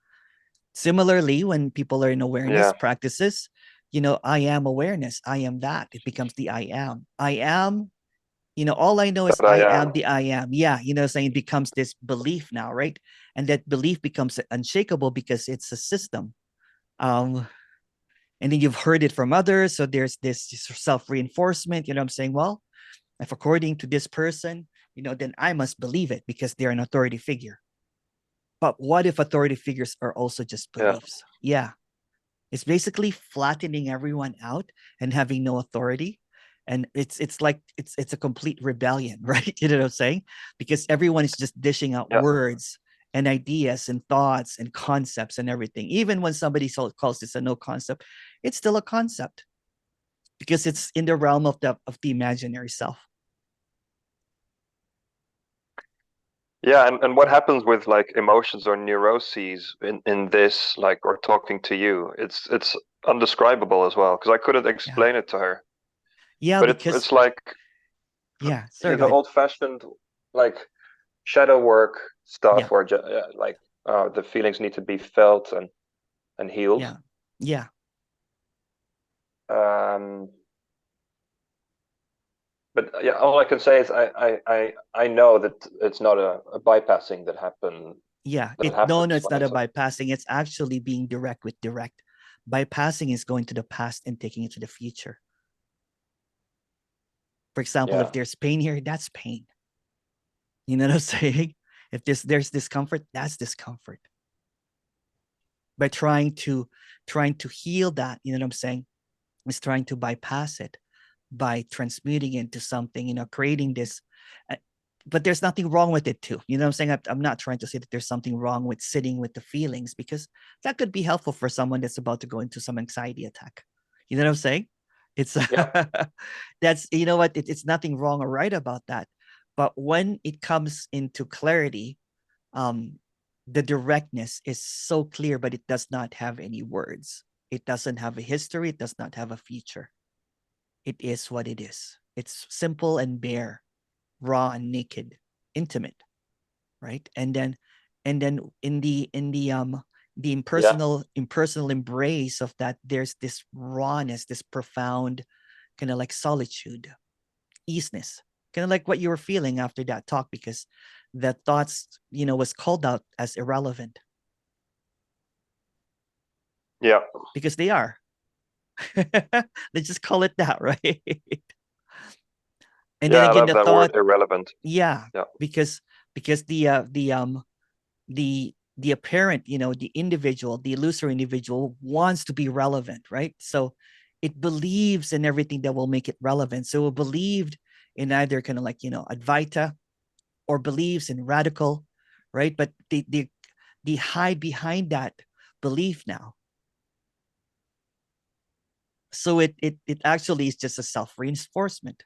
Similarly, when people are in awareness practices, I am awareness, I am that. It becomes the I am. All I know is That I am am. the I am. Yeah, saying it becomes this belief now, right? And that belief becomes unshakable because it's a system. And then you've heard it from others. So there's this self-reinforcement. I'm saying, well, if according to this person, then I must believe it because they're an authority figure. But what if authority figures are also just beliefs? Yeah. It's basically flattening everyone out and having no authority. And it's like it's a complete rebellion, right? You know what I'm saying? Because everyone is just dishing out words and ideas and thoughts and concepts and everything. Even when somebody calls this a no concept, it's still a concept because it's in the realm of the imaginary self. Yeah, and what happens with like emotions or neuroses in this, like, or talking to you, it's undescribable as well, because I couldn't explain it to her. Yeah, but because it's like sorry, the old-fashioned like shadow work stuff, or like the feelings need to be felt and healed. Yeah. But yeah, all I can say is I know that it's not a bypassing that happens. No, it's not a bypassing. It's actually being direct with direct. Bypassing is going to the past and taking it to the future. For example, if there's pain here, that's pain. You know what I'm saying? If there's discomfort, that's discomfort. By trying to heal that, you know what I'm saying, is trying to bypass it by transmuting it into something, creating this. But there's nothing wrong with it too. You know what I'm saying? I'm not trying to say that there's something wrong with sitting with the feelings, because that could be helpful for someone that's about to go into some anxiety attack. You know what I'm saying? It's that's, you know what, it's nothing wrong or right about that. But when it comes into clarity, the directness is so clear, but it does not have any words. It doesn't have a history. It does not have a future. It is what it is. It's simple and bare, raw and naked, intimate, right? And then in the impersonal embrace of that, there's this rawness, this profound kind of like solitude, isness, kind of like what you were feeling after that talk, because the thoughts, was called out as irrelevant. Yeah. Because they are. Let's just call it that, right? And then again, the that thought, word irrelevant. Because the apparent, the individual, the illusory individual wants to be relevant, right? So it believes in everything that will make it relevant. So it believed in either kind of like, advaita, or believes in radical, right? But they hide behind that belief now. So it actually is just a self-reinforcement.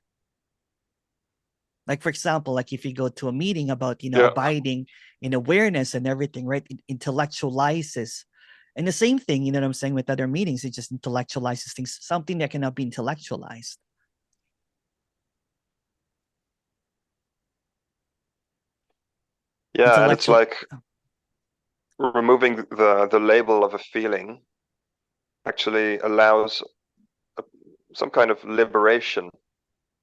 Like, for example, like if you go to a meeting about, abiding in awareness and everything, right? It intellectualizes. And the same thing, you know what I'm saying, with other meetings, it just intellectualizes things, something that cannot be intellectualized. Yeah, and it's like removing the label of a feeling actually allows some kind of liberation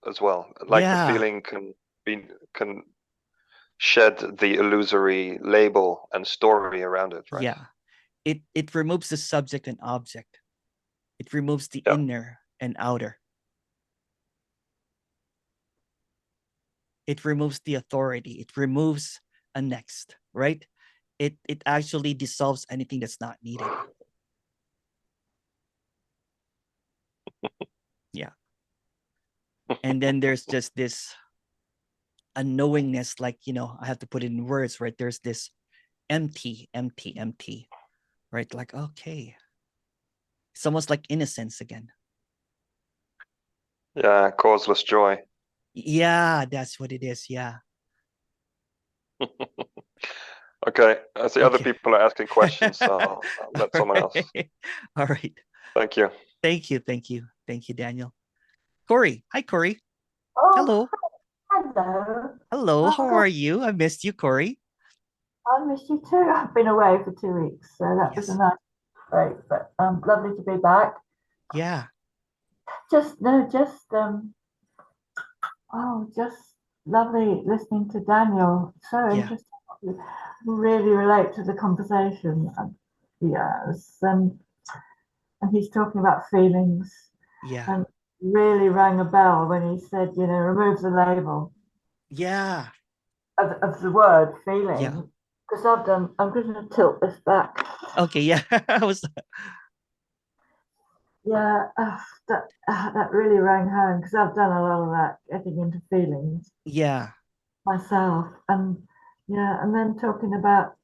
as well. Like the feeling can shed the illusory label and story around it, right? Yeah. It removes the subject and object. It removes the inner and outer. It removes the authority. It removes a next, right? It actually dissolves anything that's not needed. Yeah. And then there's just this unknowingness, like, I have to put it in words, right? There's this empty, right? Like, okay. It's almost like innocence again. Yeah, causeless joy. Yeah, that's what it is. Yeah. Okay, I see other people are asking questions, so I'll let someone else. All right. Thank you. Thank you, Daniel. Corey. Hi, Corey. Oh, hello. Hello. How are you? I missed you, Corey. I missed you too. I've been away for 2 weeks, so that was a nice break. But lovely to be back. Yeah. Just lovely listening to Daniel. So interesting. Really relate to the conversation. Yes, and he's talking about feelings. Yeah. And really rang a bell when he said, remove the label. Yeah. Of the word feeling. Yeah. Because I'm going to tilt this back. Okay, yeah. Yeah, that really rang home because I've done a lot of that, getting into feelings. Yeah. Myself. And then talking about,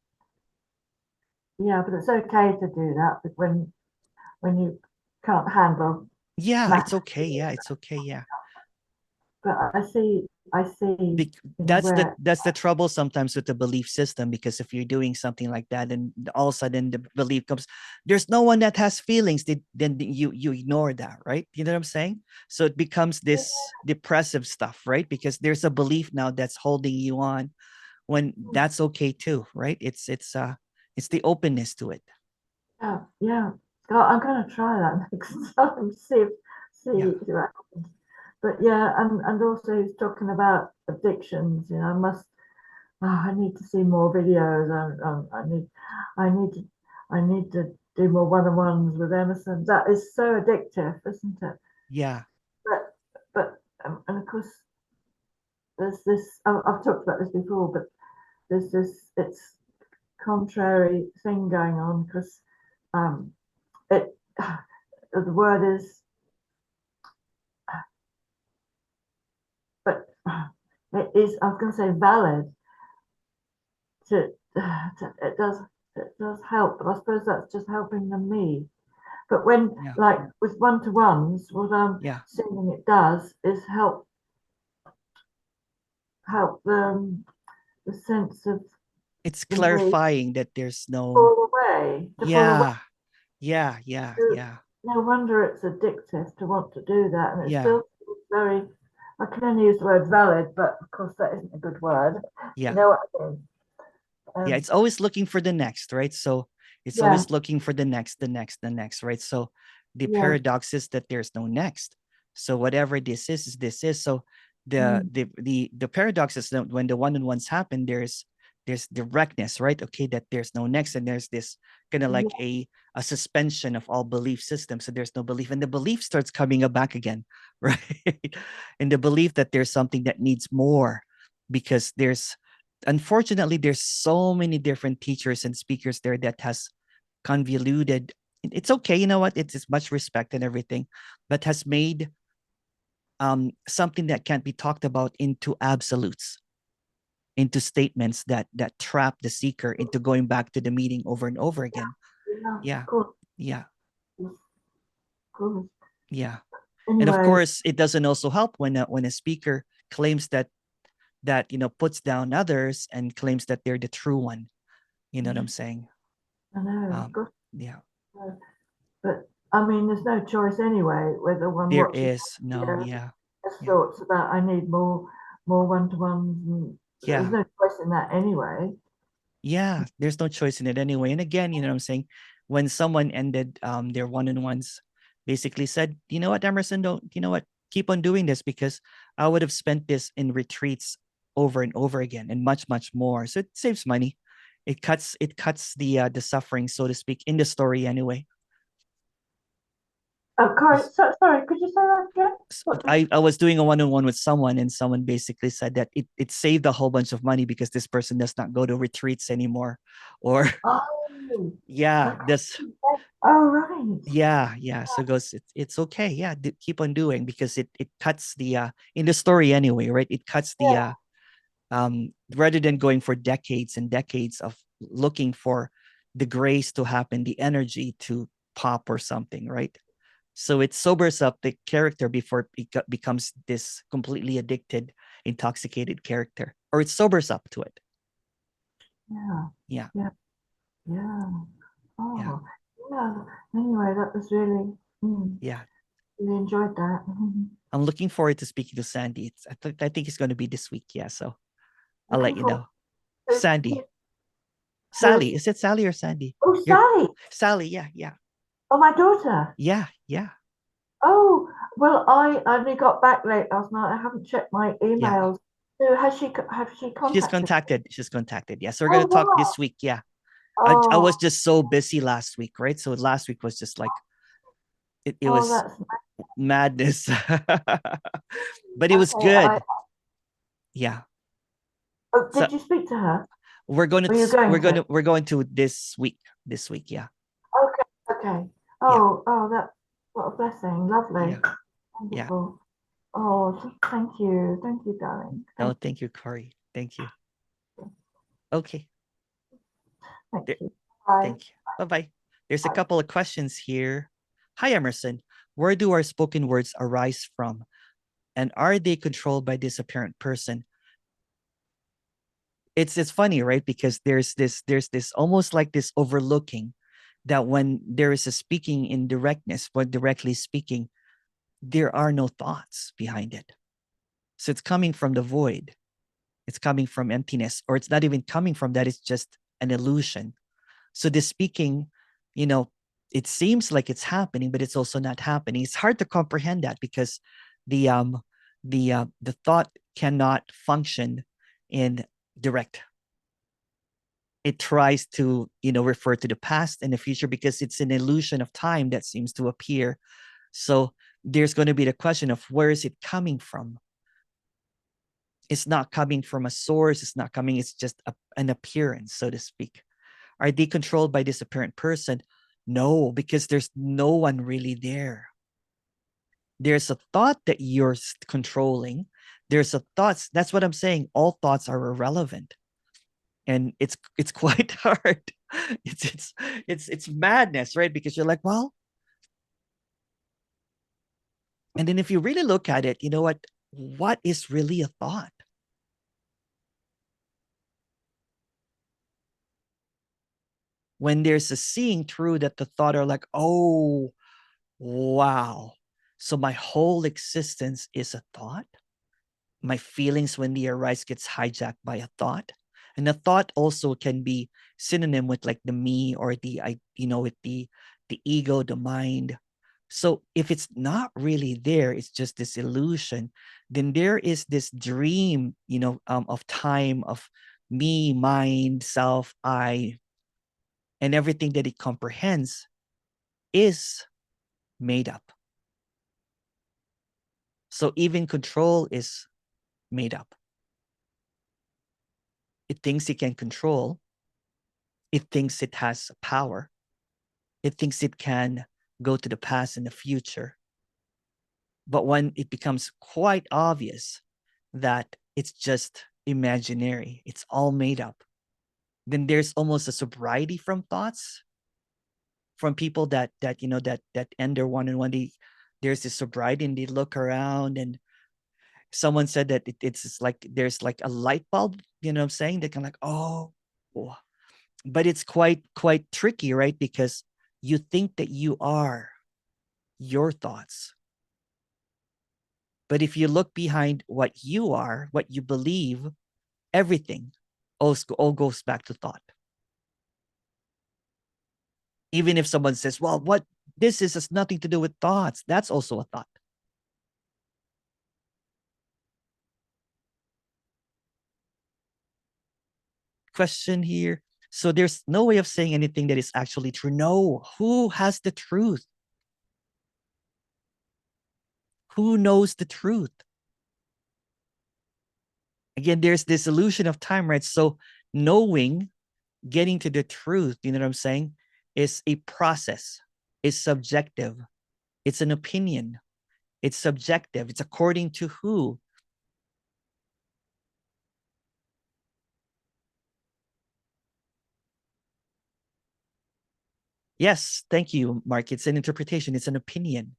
but it's okay to do that when you can't handle. Yeah, it's okay. Yeah, it's okay. Yeah. But I see. That's the trouble sometimes with the belief system, because if you're doing something like that and all of a sudden the belief comes, there's no one that has feelings, then you ignore that, right? You know what I'm saying? So it becomes this depressive stuff, right? Because there's a belief now that's holding you on, when that's okay too, right? It's the openness to it. Yeah. I'm going to try that next time. See what happens. But and also he's talking about addictions. I need to see more videos. I need to do more one-on-ones with Emerson. That is so addictive, isn't it? Yeah. But and of course there's this. I've talked about this before, but there's this. It's contrary thing going on because it the word is. But it is, I was going to say valid. It does help, but I suppose that's just helping me. But when like with one-to-ones, what I'm seeing it does is help the sense of, it's clarifying that there's no fall away. Yeah. No wonder it's addictive to want to do that, and it's still very. I can only use the word valid, but of course that isn't a good word. Yeah. You know what I mean? It's always looking for the next, right? So it's always looking for the next, right? So the paradox is that there's no next. So whatever this is this is. So the paradox is that when the one-on-ones happen, there's directness, right? Okay, that there's no next, and there's this kind of like a suspension of all belief systems. So there's no belief, and the belief starts coming back again, right? And the belief that there's something that needs more, because unfortunately there's so many different teachers and speakers there that has convoluted. It's okay, you know what? It's much respect and everything, but has made something that can't be talked about into absolutes, into statements that trap the seeker into going back to the meeting over and over again. Cool. And of course, it doesn't also help when a speaker claims that puts down others and claims that they're the true one. You know what I'm saying? I know. But I mean, there's no choice anyway whether one there watches is no thoughts about I need more one-to-ones, and there's no choice in that anyway. There's no choice in it anyway. And again, you know what I'm saying, when someone ended their one-on-ones, basically said, you know what, Emerson, keep on doing this, because I would have spent this in retreats over and over again, and much, much more. So it saves money. It cuts the suffering, so to speak, in the story anyway. Corey, sorry, could you say that again? I was doing a one-on-one with someone, and someone basically said that it saved a whole bunch of money because this person does not go to retreats anymore, or Oh, yeah, this oh right. yeah. So it goes, it's okay, yeah, keep on doing, because it cuts the in the story anyway, right? It cuts the rather than going for decades and decades of looking for the grace to happen, the energy to pop or something, right? So it sobers up the character before it becomes this completely addicted, intoxicated character, or it sobers up to it. Yeah. Yeah. Oh, Yeah. yeah. Anyway, that was really, Yeah. really enjoyed that. I'm looking forward to speaking to Sandy. I think it's going to be this week. Yeah. So I'll let you know. Sandy. Sally. Is it Sally or Sandy? Oh, Sally. Sally. Yeah. Yeah. Oh, my daughter. Yeah. Yeah. Oh, well, I only got back late last night. I haven't checked my Yeah. emails. So has she contacted? She's contacted. Yeah. So we're Oh, going to talk wow. this week. Yeah. I Oh, was just so busy last week, right? So last week was just like, it was that's madness. But it was good. Yeah. Oh, So did you speak to her? we're going Are you to going we're going to this week. Yeah. Okay. Oh, that's what a blessing. Lovely. Yeah. Wonderful. Oh, thank you. Thank you, darling. No, thank you, Corey. Thank you. Okay. Thank you. Bye. Thank you. Bye-bye. There's a couple of questions here. Hi, Emerson. Where do our spoken words arise from? And are they controlled by this apparent person? It's funny, right? Because there's this almost like this overlooking that when there is a speaking in directness, but directly speaking, there are no thoughts behind it. So it's coming from the void. It's coming from emptiness, or it's not even coming from that. It's just an illusion. So the speaking, it seems like it's happening, but it's also not happening. It's hard to comprehend that because the thought cannot function in direct. It tries to, refer to the past and the future because it's an illusion of time that seems to appear. So there's going to be the question of where is it coming from? It's not coming from a source. It's just an appearance, so to speak. Are they controlled by this apparent person? No, because there's no one really there. There's a thought that you're controlling. There's a thoughts. That's what I'm saying. All thoughts are irrelevant. And it's quite hard. It's madness, right? Because you're like, well, and then if you really look at it, you know what is really a thought? When there's a seeing through that, the thought are like, oh, wow. So my whole existence is a thought. My feelings when they arise gets hijacked by a thought. And a thought also can be synonym with like the me or with the ego, the mind. So if it's not really there, it's just this illusion, then there is this dream, of time, of me, mind, self, I, and everything that it comprehends is made up. So even control is made up. It thinks it can control. It thinks it has power. It thinks it can go to the past and the future. But when it becomes quite obvious that it's just imaginary, it's all made up, then there's almost a sobriety from thoughts from people that end their one-on-one. There's this sobriety and they look around, and someone said that it's like there's like a light bulb, you know what I'm saying? They can like, oh, but it's quite tricky, right? Because you think that you are your thoughts. But if you look behind what you are, what you believe, everything all goes back to thought. Even if someone says, well, what this has nothing to do with thoughts, that's also a thought. question here. So there's no way of saying anything that is actually true. No, who has the truth? Who knows the truth? Again, there's this illusion of time, right? So knowing, getting to the truth, you know what I'm saying, is a process. It's subjective. It's an opinion. It's subjective. It's according to who? Yes, thank you, Mark. It's an interpretation. It's an opinion.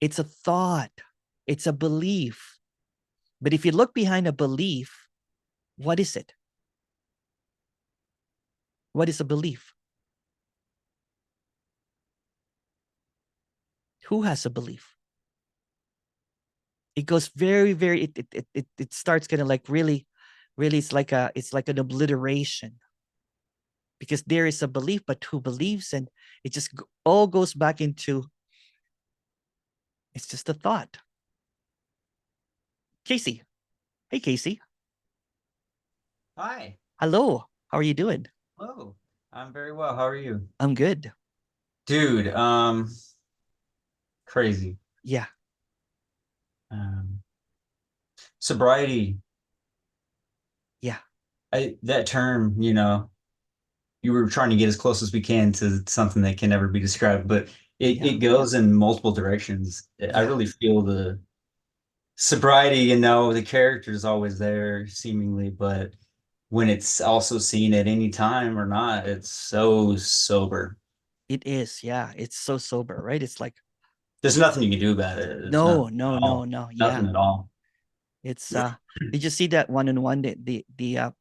It's a thought. It's a belief. But if you look behind a belief, what is it? What is a belief? Who has a belief? It goes very, very, it starts kind of like really, it's like an obliteration, because there is a belief, but who believes? And it just all goes back into, it's just a thought. Casey. Hey, Casey. Hi. Hello. How are you doing? Hello. I'm very well. How are you? I'm good. Dude, crazy. Yeah. Sobriety. Yeah. That term, you were trying to get as close as we can to something that can never be described, but it goes in multiple directions. I really feel the sobriety, the character is always there seemingly, but when it's also seen at any time or not, it's so sober. It is. Yeah. It's so sober, right? It's like, there's nothing you can do about it. It's no. nothing Yeah. at all. It's did you see that one-on-one? The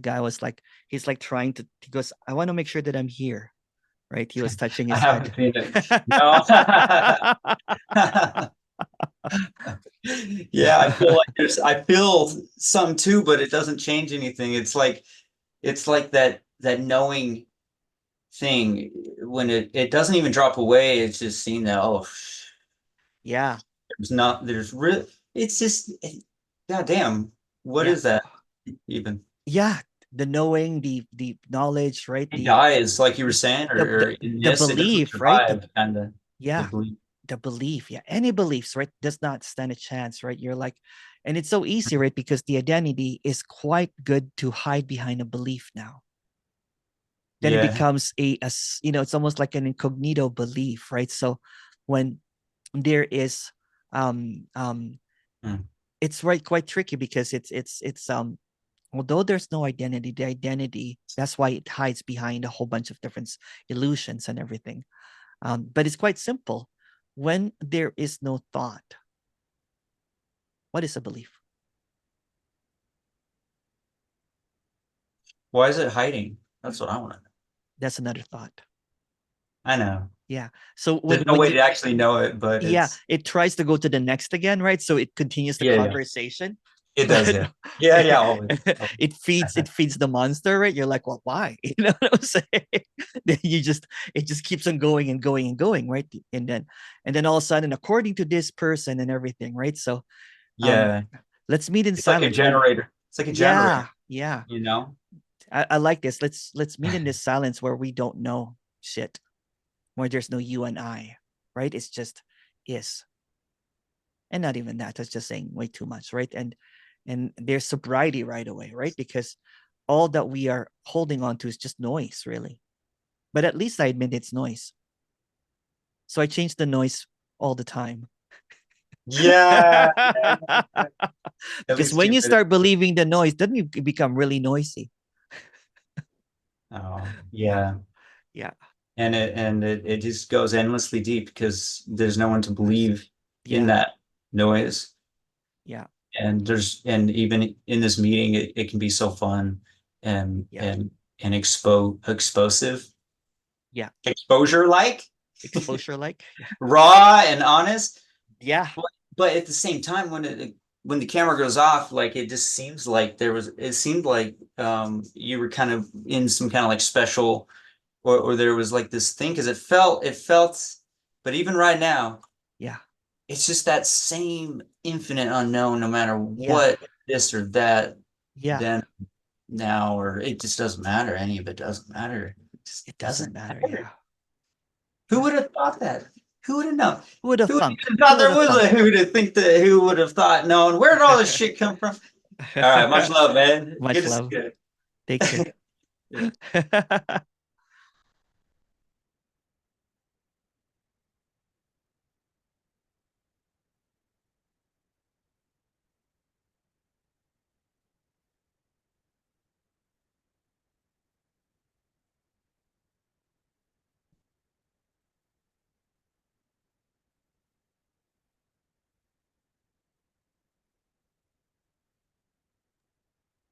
guy was like, he's like trying to, he goes, I want to make sure that I'm here. Right. He was touching his I head. haven't seen it. No. Yeah, I feel like I feel some too, but it doesn't change anything. It's like that knowing thing when it doesn't even drop away. It's just seeing that, oh Yeah. It's just, goddamn, what is that even? Yeah. The knowing, the knowledge, right? It dies, like you were saying, or the belief, right? The belief. Yeah. Any beliefs, right, does not stand a chance, right? You're like, and it's so easy, right? Because the identity is quite good to hide behind a belief now. Then it becomes it's almost like an incognito belief, right? So when there is it's quite tricky, because it's although there's no identity, the identity, that's why it hides behind a whole bunch of different illusions and everything. But it's quite simple. When there is no thought, what is a belief? Why is it hiding? That's what I want to know. That's another thought. I know. Yeah. So there's no way to actually know it, but it tries to go to the next again, right? So it continues the conversation. It does, yeah. Always. It feeds the monster, right? You're like, well, why? You know what I'm saying? Then it just keeps on going and going and going, right? And then all of a sudden, according to this person and everything, right? So let's meet in silence. Like a generator. It's like a generator. Yeah. I like this. Let's meet in this silence where we don't know shit, where there's no you and I, right? It's just is. And not even that. That's just saying way too much, right? And there's sobriety right away, right? Because all that we are holding on to is just noise, really. But at least I admit it's noise. So I change the noise all the time. Yeah. Because when you start believing the noise, doesn't it become really noisy? Oh, yeah. Yeah. And it just goes endlessly deep, because there's no one to believe in that noise. Yeah. And even in this meeting, it can be so fun and explosive. Yeah. Exposure like Yeah. raw and honest. Yeah. But at the same time, when the camera goes off, like, it just seems like it seemed like you were kind of in some kind of like special, or there was like this thing, because it felt, but even right now, it's just that same infinite unknown, no matter what, this or that. Then now, or it just doesn't matter. Any of it doesn't matter. It doesn't matter. Yeah. Who would have thought that? Who would have known? Who would have Who would thunk? have thought Who there would have was a thunk? who to think that? Who would have thought known? Where did all this shit come from? All right, much love, man. Much Good to love. see you. Take care. Yeah.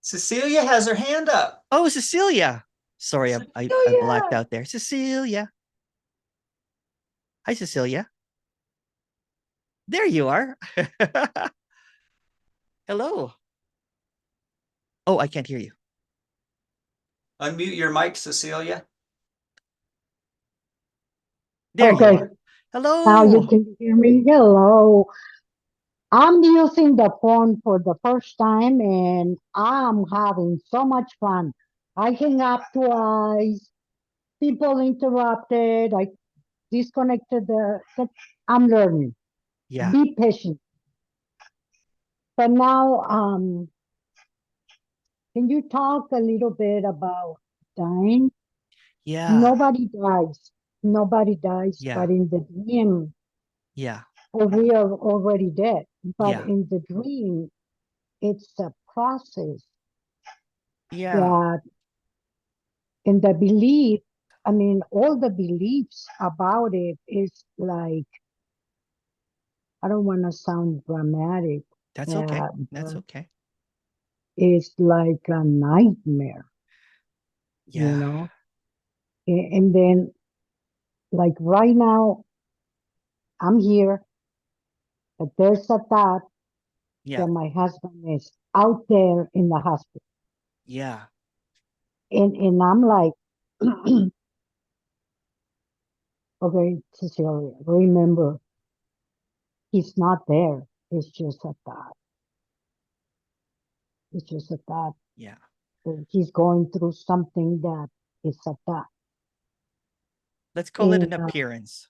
Cecilia has her hand up. Oh, Cecilia. Sorry, I blacked Cecilia! out there. Cecilia. Hi, Cecilia. There you are. Hello. Oh, I can't hear you. Unmute your mic, Cecilia. There you Okay, are. Hello. now you can hear me. Hello. I'm using the phone for the first time and I'm having so much fun. I hang up twice, people interrupted, I disconnected I'm learning. Yeah. Be patient. But now, can you talk a little bit about dying? Yeah. Nobody dies. Nobody dies, Yeah. but in the dream, Yeah. or we are already dead. But Yeah. in the dream, it's a process Yeah. that in the belief, I mean, all the beliefs about it is like, I don't want to sound dramatic. That's okay. That's but okay. it's like a nightmare, you Yeah. know? And then, like right now, I'm here, but there's a thought Yeah. that my husband is out there in the hospital. Yeah. And I'm like, okay, Cecilia, remember, he's not there. It's just a thought. It's just a thought. Yeah. He's going through something that is a thought. Let's call it And an appearance.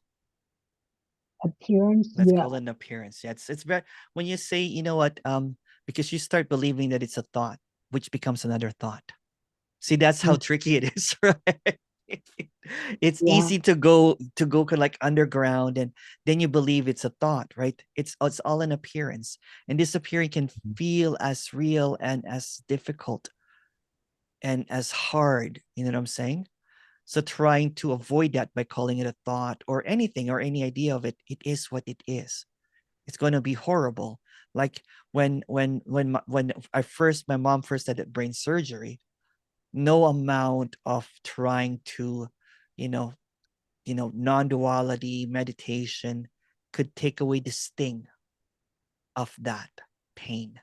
appearance, Let's yeah. call it an appearance. Yeah, it's very when you say, you know what, because you start believing that it's a thought, which becomes another thought. See, that's how tricky it is, right? It's Yeah. easy to go like underground, and then you believe it's a thought, right? It's all an appearance, and this appearance can feel as real and as difficult and as hard. You know what I'm saying? So trying to avoid that by calling it a thought or anything or any idea of it, it is what it is. It's going to be horrible. Like when my mom first had brain surgery, no amount of trying to, you know, non-duality meditation could take away the sting of that pain.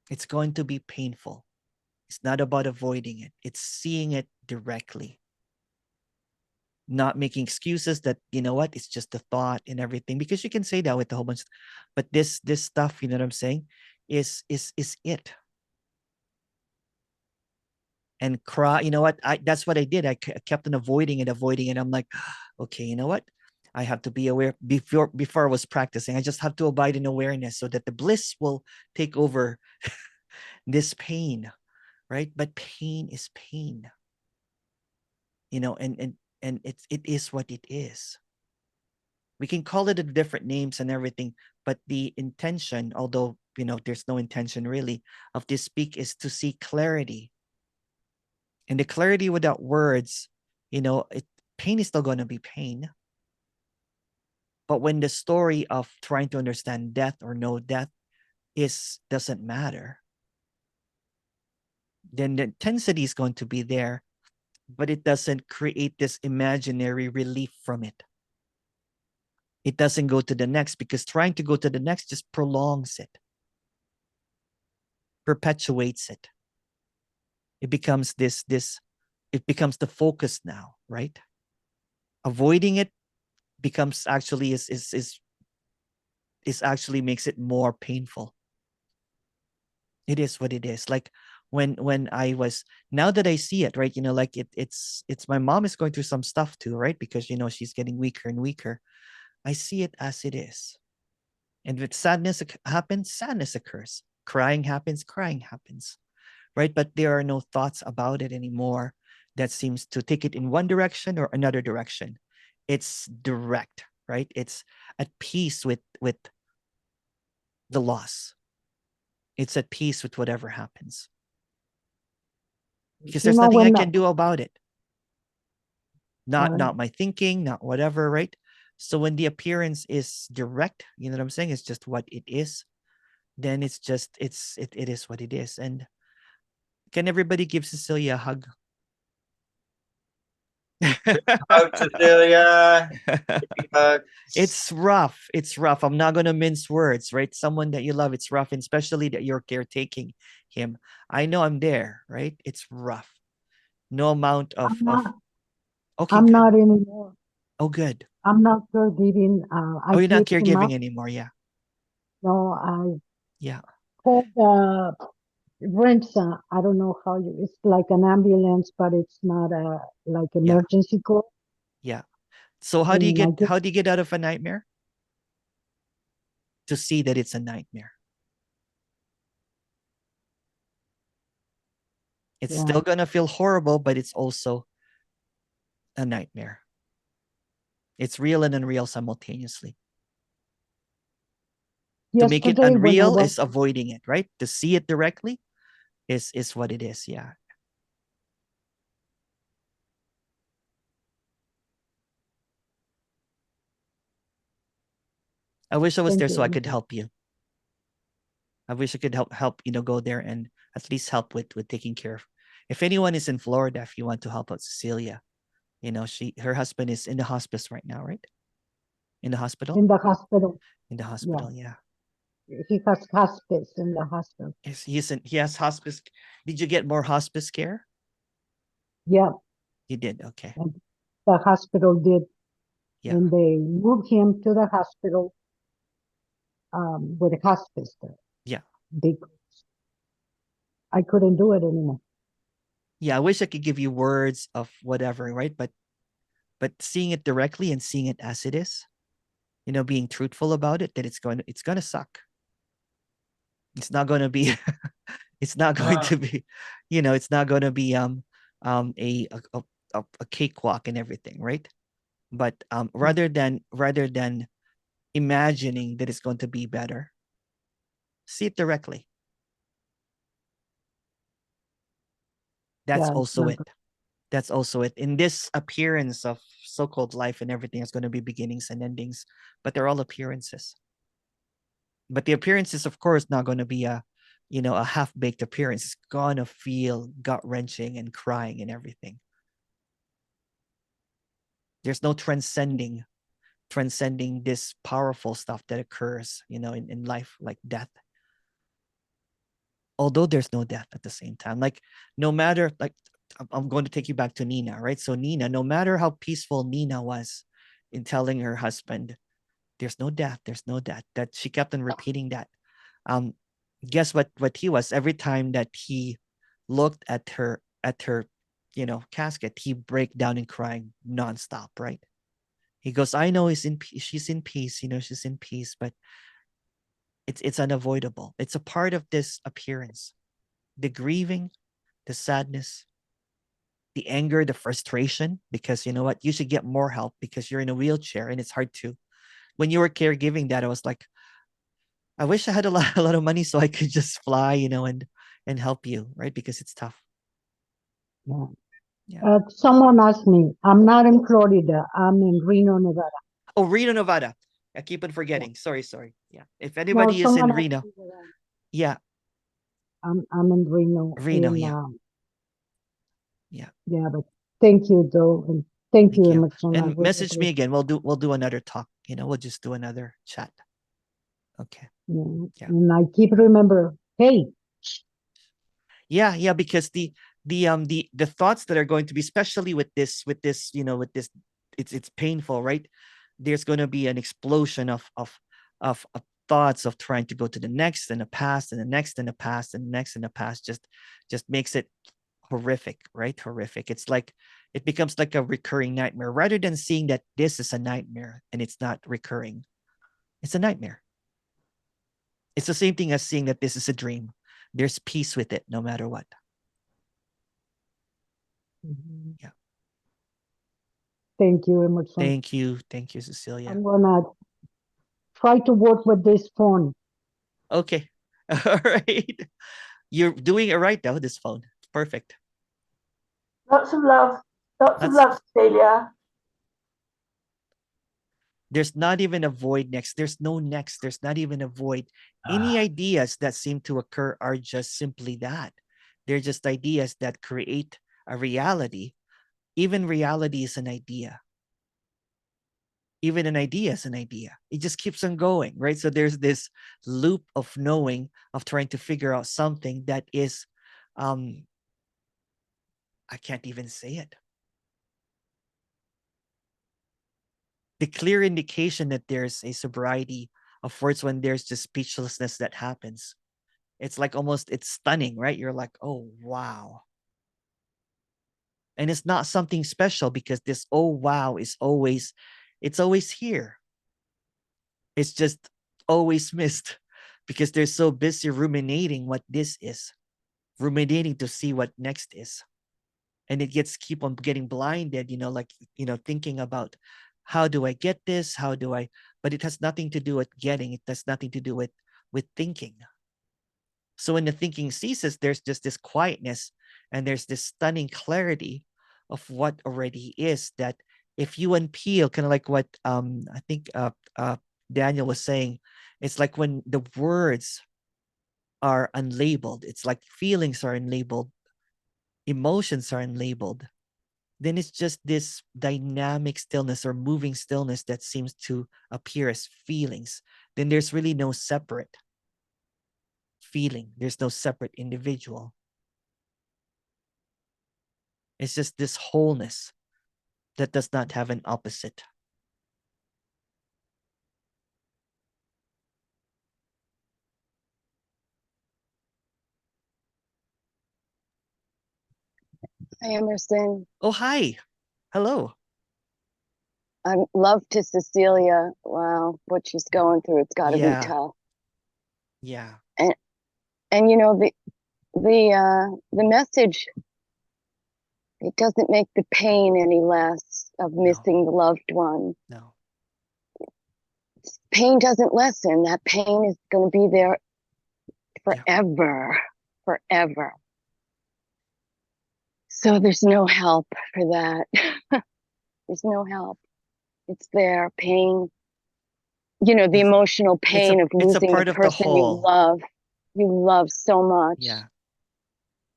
It's going to be painful. It's not about avoiding it. It's seeing it directly. Not making excuses that, you know what, it's just a thought and everything, because you can say that with a whole bunch, but this stuff, you know what I'm saying, is it. And cry, you know what, that's what I did. I kept on avoiding it. I'm like, okay, you know what, I have to be aware. Before I was practicing, I just have to abide in awareness so that the bliss will take over this pain, right? But pain is pain, you know, and it is what it is. We can call it a different names and everything, but the intention, although, you know, there's no intention really of this speak, is to see clarity. And the clarity without words, you know, pain is still going to be pain. But when the story of trying to understand death or no death doesn't matter, then the intensity is going to be there, but it doesn't create this imaginary relief from it. It doesn't go to the next, because trying to go to the next just prolongs it, perpetuates it. It becomes it becomes the focus now, right? Avoiding it becomes actually is actually makes it more painful. It is what it is. Like when I was, now that I see it, right, like it's my mom is going through some stuff too, right? Because she's getting weaker and weaker. I see it as it is. And if sadness happens, sadness occurs. Crying happens, crying happens, right? But there are no thoughts about it anymore that seems to take it in one direction or another direction. It's direct, right? It's at peace with the loss. It's at peace with whatever happens. Because there's nothing I can do about it. Not my thinking, not whatever, right? So when the appearance is direct, you know what I'm saying? It's just what it is. Then it's just it is what it is. And can everybody give Cecilia a hug? Hug, Cecilia. It's rough. It's rough. I'm not gonna mince words, right? Someone that you love, it's rough, and especially that you're caretaking him. I know I'm there, right? It's rough. No amount of okay, I'm good. not anymore. Oh, good. I'm not caregiving. I You're not picked him caregiving up. anymore. Yeah. No, I Yeah. called rents. I don't know how it's like an ambulance, but it's not like emergency call. Yeah. So how do you get out of a nightmare? To see that it's a nightmare. It's still gonna feel horrible, but it's also a nightmare. It's real and unreal simultaneously. To make it unreal is avoiding it, right? To see it directly is what it is. Yeah. I wish I was there so I could help you. I wish I could help go there and at least help with taking care of. If anyone is in Florida, if you want to help out Cecilia, her husband is in the hospice right now, right? In the hospital? In the hospital. In the hospital, yeah. He has hospice in the hospital. He has hospice. Did you get more hospice care? Yeah. You did, okay. And the hospital did. Yeah. And they moved him to the hospital with a hospice there. Yeah. Because I couldn't do it anymore. Yeah, I wish I could give you words of whatever, right? But seeing it directly and seeing it as it is, being truthful about it, that it's gonna suck. It's not gonna be it's not going to be, it's not gonna be a cakewalk and everything, right? But rather than imagining that it's going to be better, see it directly. That's also it. That's also it. In this appearance of so-called life and everything, is going to be beginnings and endings, but they're all appearances. But the appearance is, of course, not going to be a half-baked appearance. It's going to feel gut-wrenching and crying and everything. There's no transcending this powerful stuff that occurs, in life, like death. Although there's no death at the same time. Like, no matter, like, I'm going to take you back to Nina, right? So Nina, no matter how peaceful Nina was in telling her husband, there's no death, that she kept on repeating that. Guess what he was? Every time that he looked at her casket, he break down and crying nonstop, right? He goes, I know she's in peace, she's in peace, but it's unavoidable. It's a part of this appearance. The grieving, the sadness, the anger, the frustration, because you know what? You should get more help because you're in a wheelchair and it's hard to. When you were caregiving that, I was like, I wish I had a lot of money so I could just fly, and help you, right? Because it's tough. Yeah. Someone asked me, I'm not in Florida, I'm in Reno, Nevada. Oh, Reno, Nevada. I keep on forgetting. Yeah. Sorry. Yeah. If anybody is in Reno. Yeah. I'm in Reno. Yeah. Yeah, but thank you though. And thank you, Emerson. And message me again. We'll do another talk. We'll just do another chat. Okay. Yeah. And I keep remember, hey. Yeah, because the thoughts that are going to be, especially with this, it's painful, right? There's going to be an explosion of thoughts of trying to go to the next and the past and the next and the past and the next and the past just makes it horrific, right? Horrific. It's like it becomes like a recurring nightmare rather than seeing that this is a nightmare and it's not recurring. It's a nightmare. It's the same thing as seeing that this is a dream. There's peace with it no matter what. Yeah. Thank you, Emerson. Thank you, Cecilia. I'm gonna try to work with this phone. Okay. All right. You're doing it right though, this phone. Perfect. Lots of love. Lots of That's- love, Cecilia. There's not even a void next. There's no next. There's not even a void. Any ideas that seem to occur are just simply that. They're just ideas that create a reality. Even reality is an idea. Even an idea is an idea. It just keeps on going, right? So there's this loop of knowing, of trying to figure out something that is, I can't even say it. The clear indication that there's a sobriety of words when there's just speechlessness that happens. It's like almost, it's stunning, right? You're like, oh, wow. And it's not something special because this, oh, wow, is always, it's always here. It's just always missed because they're so busy ruminating what this is, ruminating to see what next is. And it gets keep on getting blinded, like, thinking about how do I get this? How do I, but it has nothing to do with getting, it has nothing to do with thinking. So when the thinking ceases, there's just this quietness and there's this stunning clarity of what already is, that if you unpeel, kind of like what I think Daniel was saying, it's like when the words are unlabeled, it's like feelings are unlabeled, emotions are unlabeled, then it's just this dynamic stillness or moving stillness that seems to appear as feelings. Then there's really no separate feeling. There's no separate individual. It's just this wholeness that does not have an opposite. Hi, Emerson. Oh, hi. Hello. I'm love to Cecilia. Wow, what she's going through, it's got to Yeah. be tough. Yeah. And the message, it doesn't make the pain any less of missing the loved one. No. Pain doesn't lessen. That pain is going to be there forever, forever. So there's no help for that. There's no help. It's there, pain. The emotional pain of losing the person you love so much. Yeah.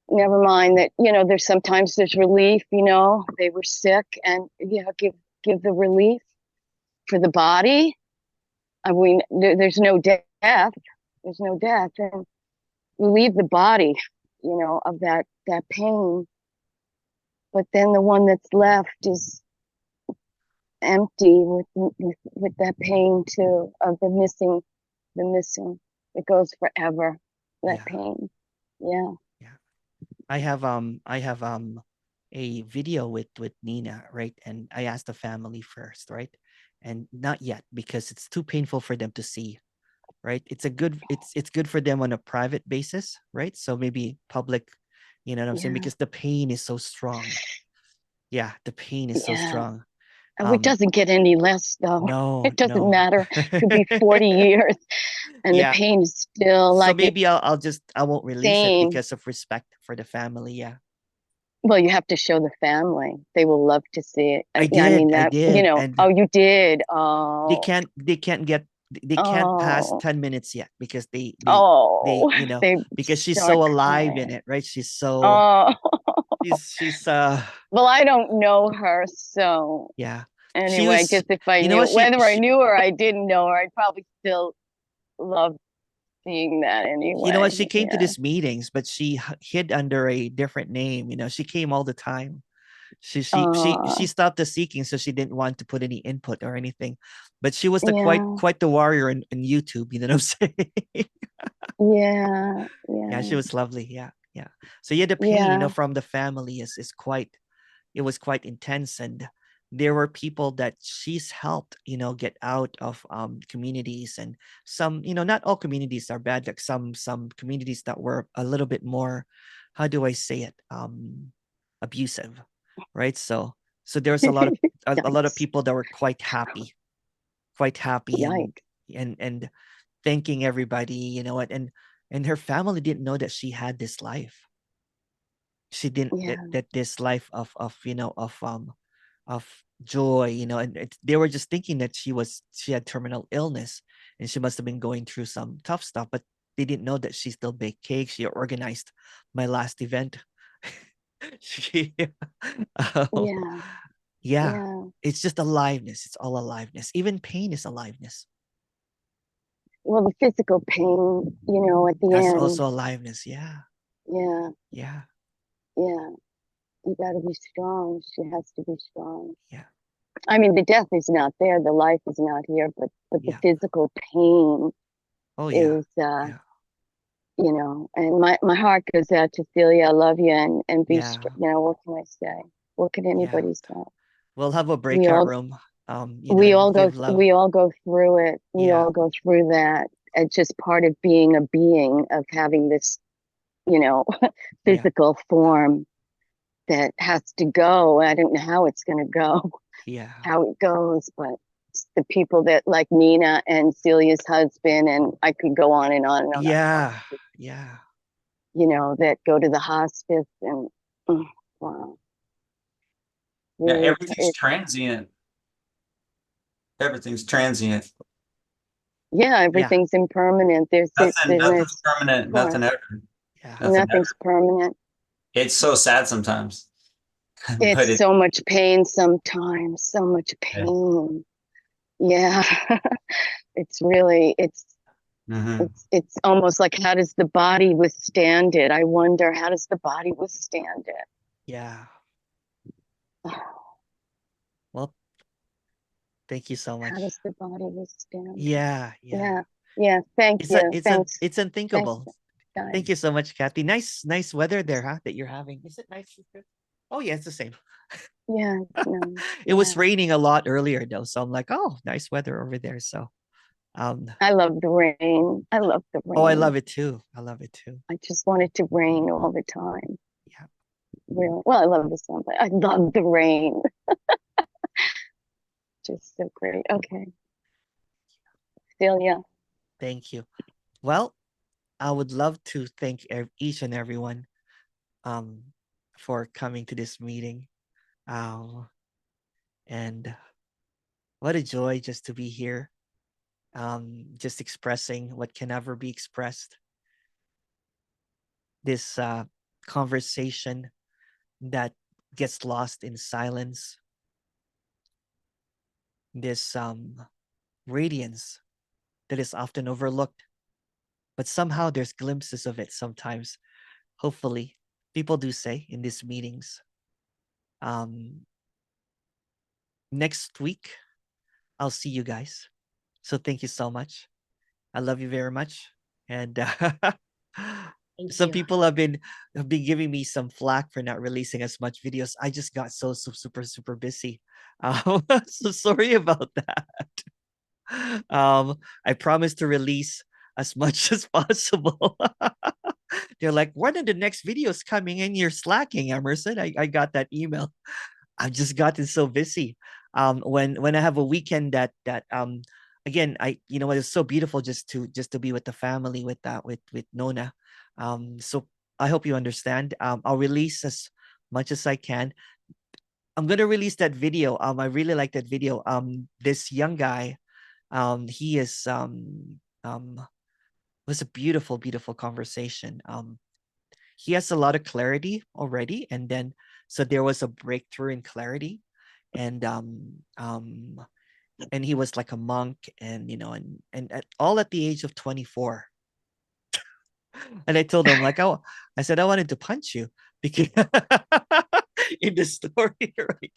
Never mind that, there's sometimes there's relief, they were sick, and give the relief for the body. I mean, there's no death. There's no death, and relieve the body, of that pain. But then the one that's left is empty with that pain too, of the missing. It goes forever. That pain. Yeah. I have a video with Nina, right? And I asked the family first, right? And not yet, because it's too painful for them to see, right? It's good for them on a private basis, right? So maybe public, you know what I'm saying? Because the pain is so strong. Yeah, the pain is so strong. Oh, it doesn't get any less though. No, it doesn't matter. It could be 40 years and the pain is still so like maybe I won't release it because of respect for the family. Yeah. Well, you have to show the family. They will love to see it. I did. And oh, you did. Oh, they can't pass 10 minutes yet because they because she's so alive in it, right? She's so she's well, I don't know her, so anyway, I guess if I knew whether I knew her or I didn't know her, I'd probably still love seeing that anyway. You know what? She came to these meetings, but she hid under a different name. She came all the time. She stopped the seeking, so she didn't want to put any input or anything. But she was the Yeah. quite the warrior in YouTube, you know what I'm saying? Yeah. Yeah, she Yeah. was lovely. Yeah, yeah. So yeah, the pain, Yeah. from the family is quite, it was quite intense. And there were people that she's helped, get out of communities. And some, not all communities are bad, like some communities that were a little bit more, how do I say it, abusive, right? So there's a lot of a lot of Yikes. people that were quite happy, and Yikes. and thanking everybody, and her family didn't know that she had this life. She didn't, Yeah. that this life of joy, and they were just thinking that she had terminal illness, and she must have been going through some tough stuff, but they didn't know that she still baked cakes. She organized my last event. she, um, Yeah. yeah, Yeah. it's just aliveness. It's all aliveness. Even pain is aliveness. Well, the physical pain, at the That's end. also aliveness. Yeah, Yeah. yeah, Yeah. You got to be strong. She has to be strong. yeah, I mean, the death is not there. The life is not here, but the yeah. physical pain Oh yeah, is, yeah, and my heart goes out to Celia. I love you, and be, yeah, what can I say? What can yeah. anybody say? We'll have a We breakout all, room, and give love. we all go through it. We Yeah, all go through that. It's just part of being a being, of having this, you know, yeah, physical form that has to go. I don't know how it's going to go, yeah, how it goes, but it's the people that, like Nina and Celia's husband, and I could go on and on and on. yeah, yeah, That go to the hospice, and wow, Yeah, really, everything's transient. Everything's transient. yeah, yeah, everything's impermanent. There's Nothing's permanent. sure, Nothing ever. yeah, Nothing nothing's ever. permanent. It's so sad sometimes, but It's it. so much pain sometimes, so much Yeah. pain. Yeah. It's really, Hmm. it's almost like, how does the body withstand it? I wonder, how does the body withstand yeah. it? Well, thank you so How much. does the body withstand it? Yeah, yeah. Yeah. Yeah. Thank you. Thanks. It's Thanks, unthinkable. guys. Thank you so much, Kathy. Nice weather there, huh? That you're having. Is it nice? Oh yeah, it's the same. Yeah. No. It was Yeah. raining a lot earlier though, so I'm like, oh, nice weather over there. So, I love the rain. I love the oh, I rain. love it too. I love it too. I just want it to rain all the time. Yeah. Really. Well, I love the sun, but I love the rain. Just so great. Okay. Celia. Thank you. Well, I would love to thank each and everyone um for coming to this meeting. Um and what a joy just to be here. Just expressing what can never be expressed. This conversation that gets lost in silence. This radiance that is often overlooked, but somehow there's glimpses of it sometimes. Hopefully, people do say in these meetings. Next week, I'll see you guys. So thank you so much. I love you very much. And some people have been giving me some flack for not releasing as much videos. I just got so super busy. So sorry about that. I promise to release as much as possible. They're like, when are the next videos coming in? You're slacking, Emerson. I got that email. I've just gotten so busy. When I have a weekend that again, it's so beautiful just to be with the family, with Nona. So I hope you understand. I'll release as much as I can. I'm gonna release that video. I really like that video. This young guy, he is was a beautiful conversation. He has a lot of clarity already, and then so there was a breakthrough in clarity, and and he was like a monk, and all at the age of 24. And I told him, like, oh, I said I wanted to punch you because in the story, right?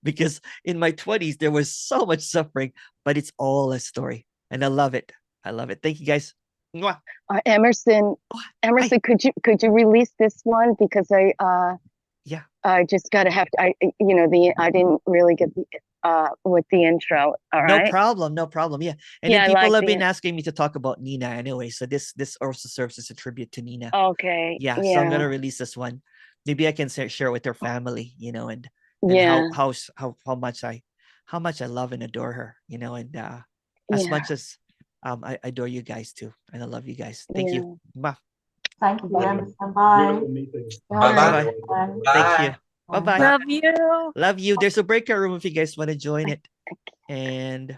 Because in my 20s, there was so much suffering, but it's all a story. And I love it. I love it. Thank you guys. Mwah. Emerson, Hi. could you release this one, because Yeah. I just gotta have to, I didn't really get the with the intro. All No right. problem. No problem. Yeah. And Yeah, then I people like have been the. asking me to talk about Nina anyway. So this also serves as a tribute to Nina. Okay. Yeah. So I'm Yeah. gonna release this one. Maybe I can share with her family, and Yeah. how much I love and adore her, and as Yeah. much as I adore you guys too, and I love you guys. Thank Yeah. you. Bye. Thank you, Bye. Emerson. Bye. Beautiful meeting. Bye. Bye. Bye. Thank you. Bye. Bye bye. Love you. Love you. There's a breakout room if you guys want to join it. And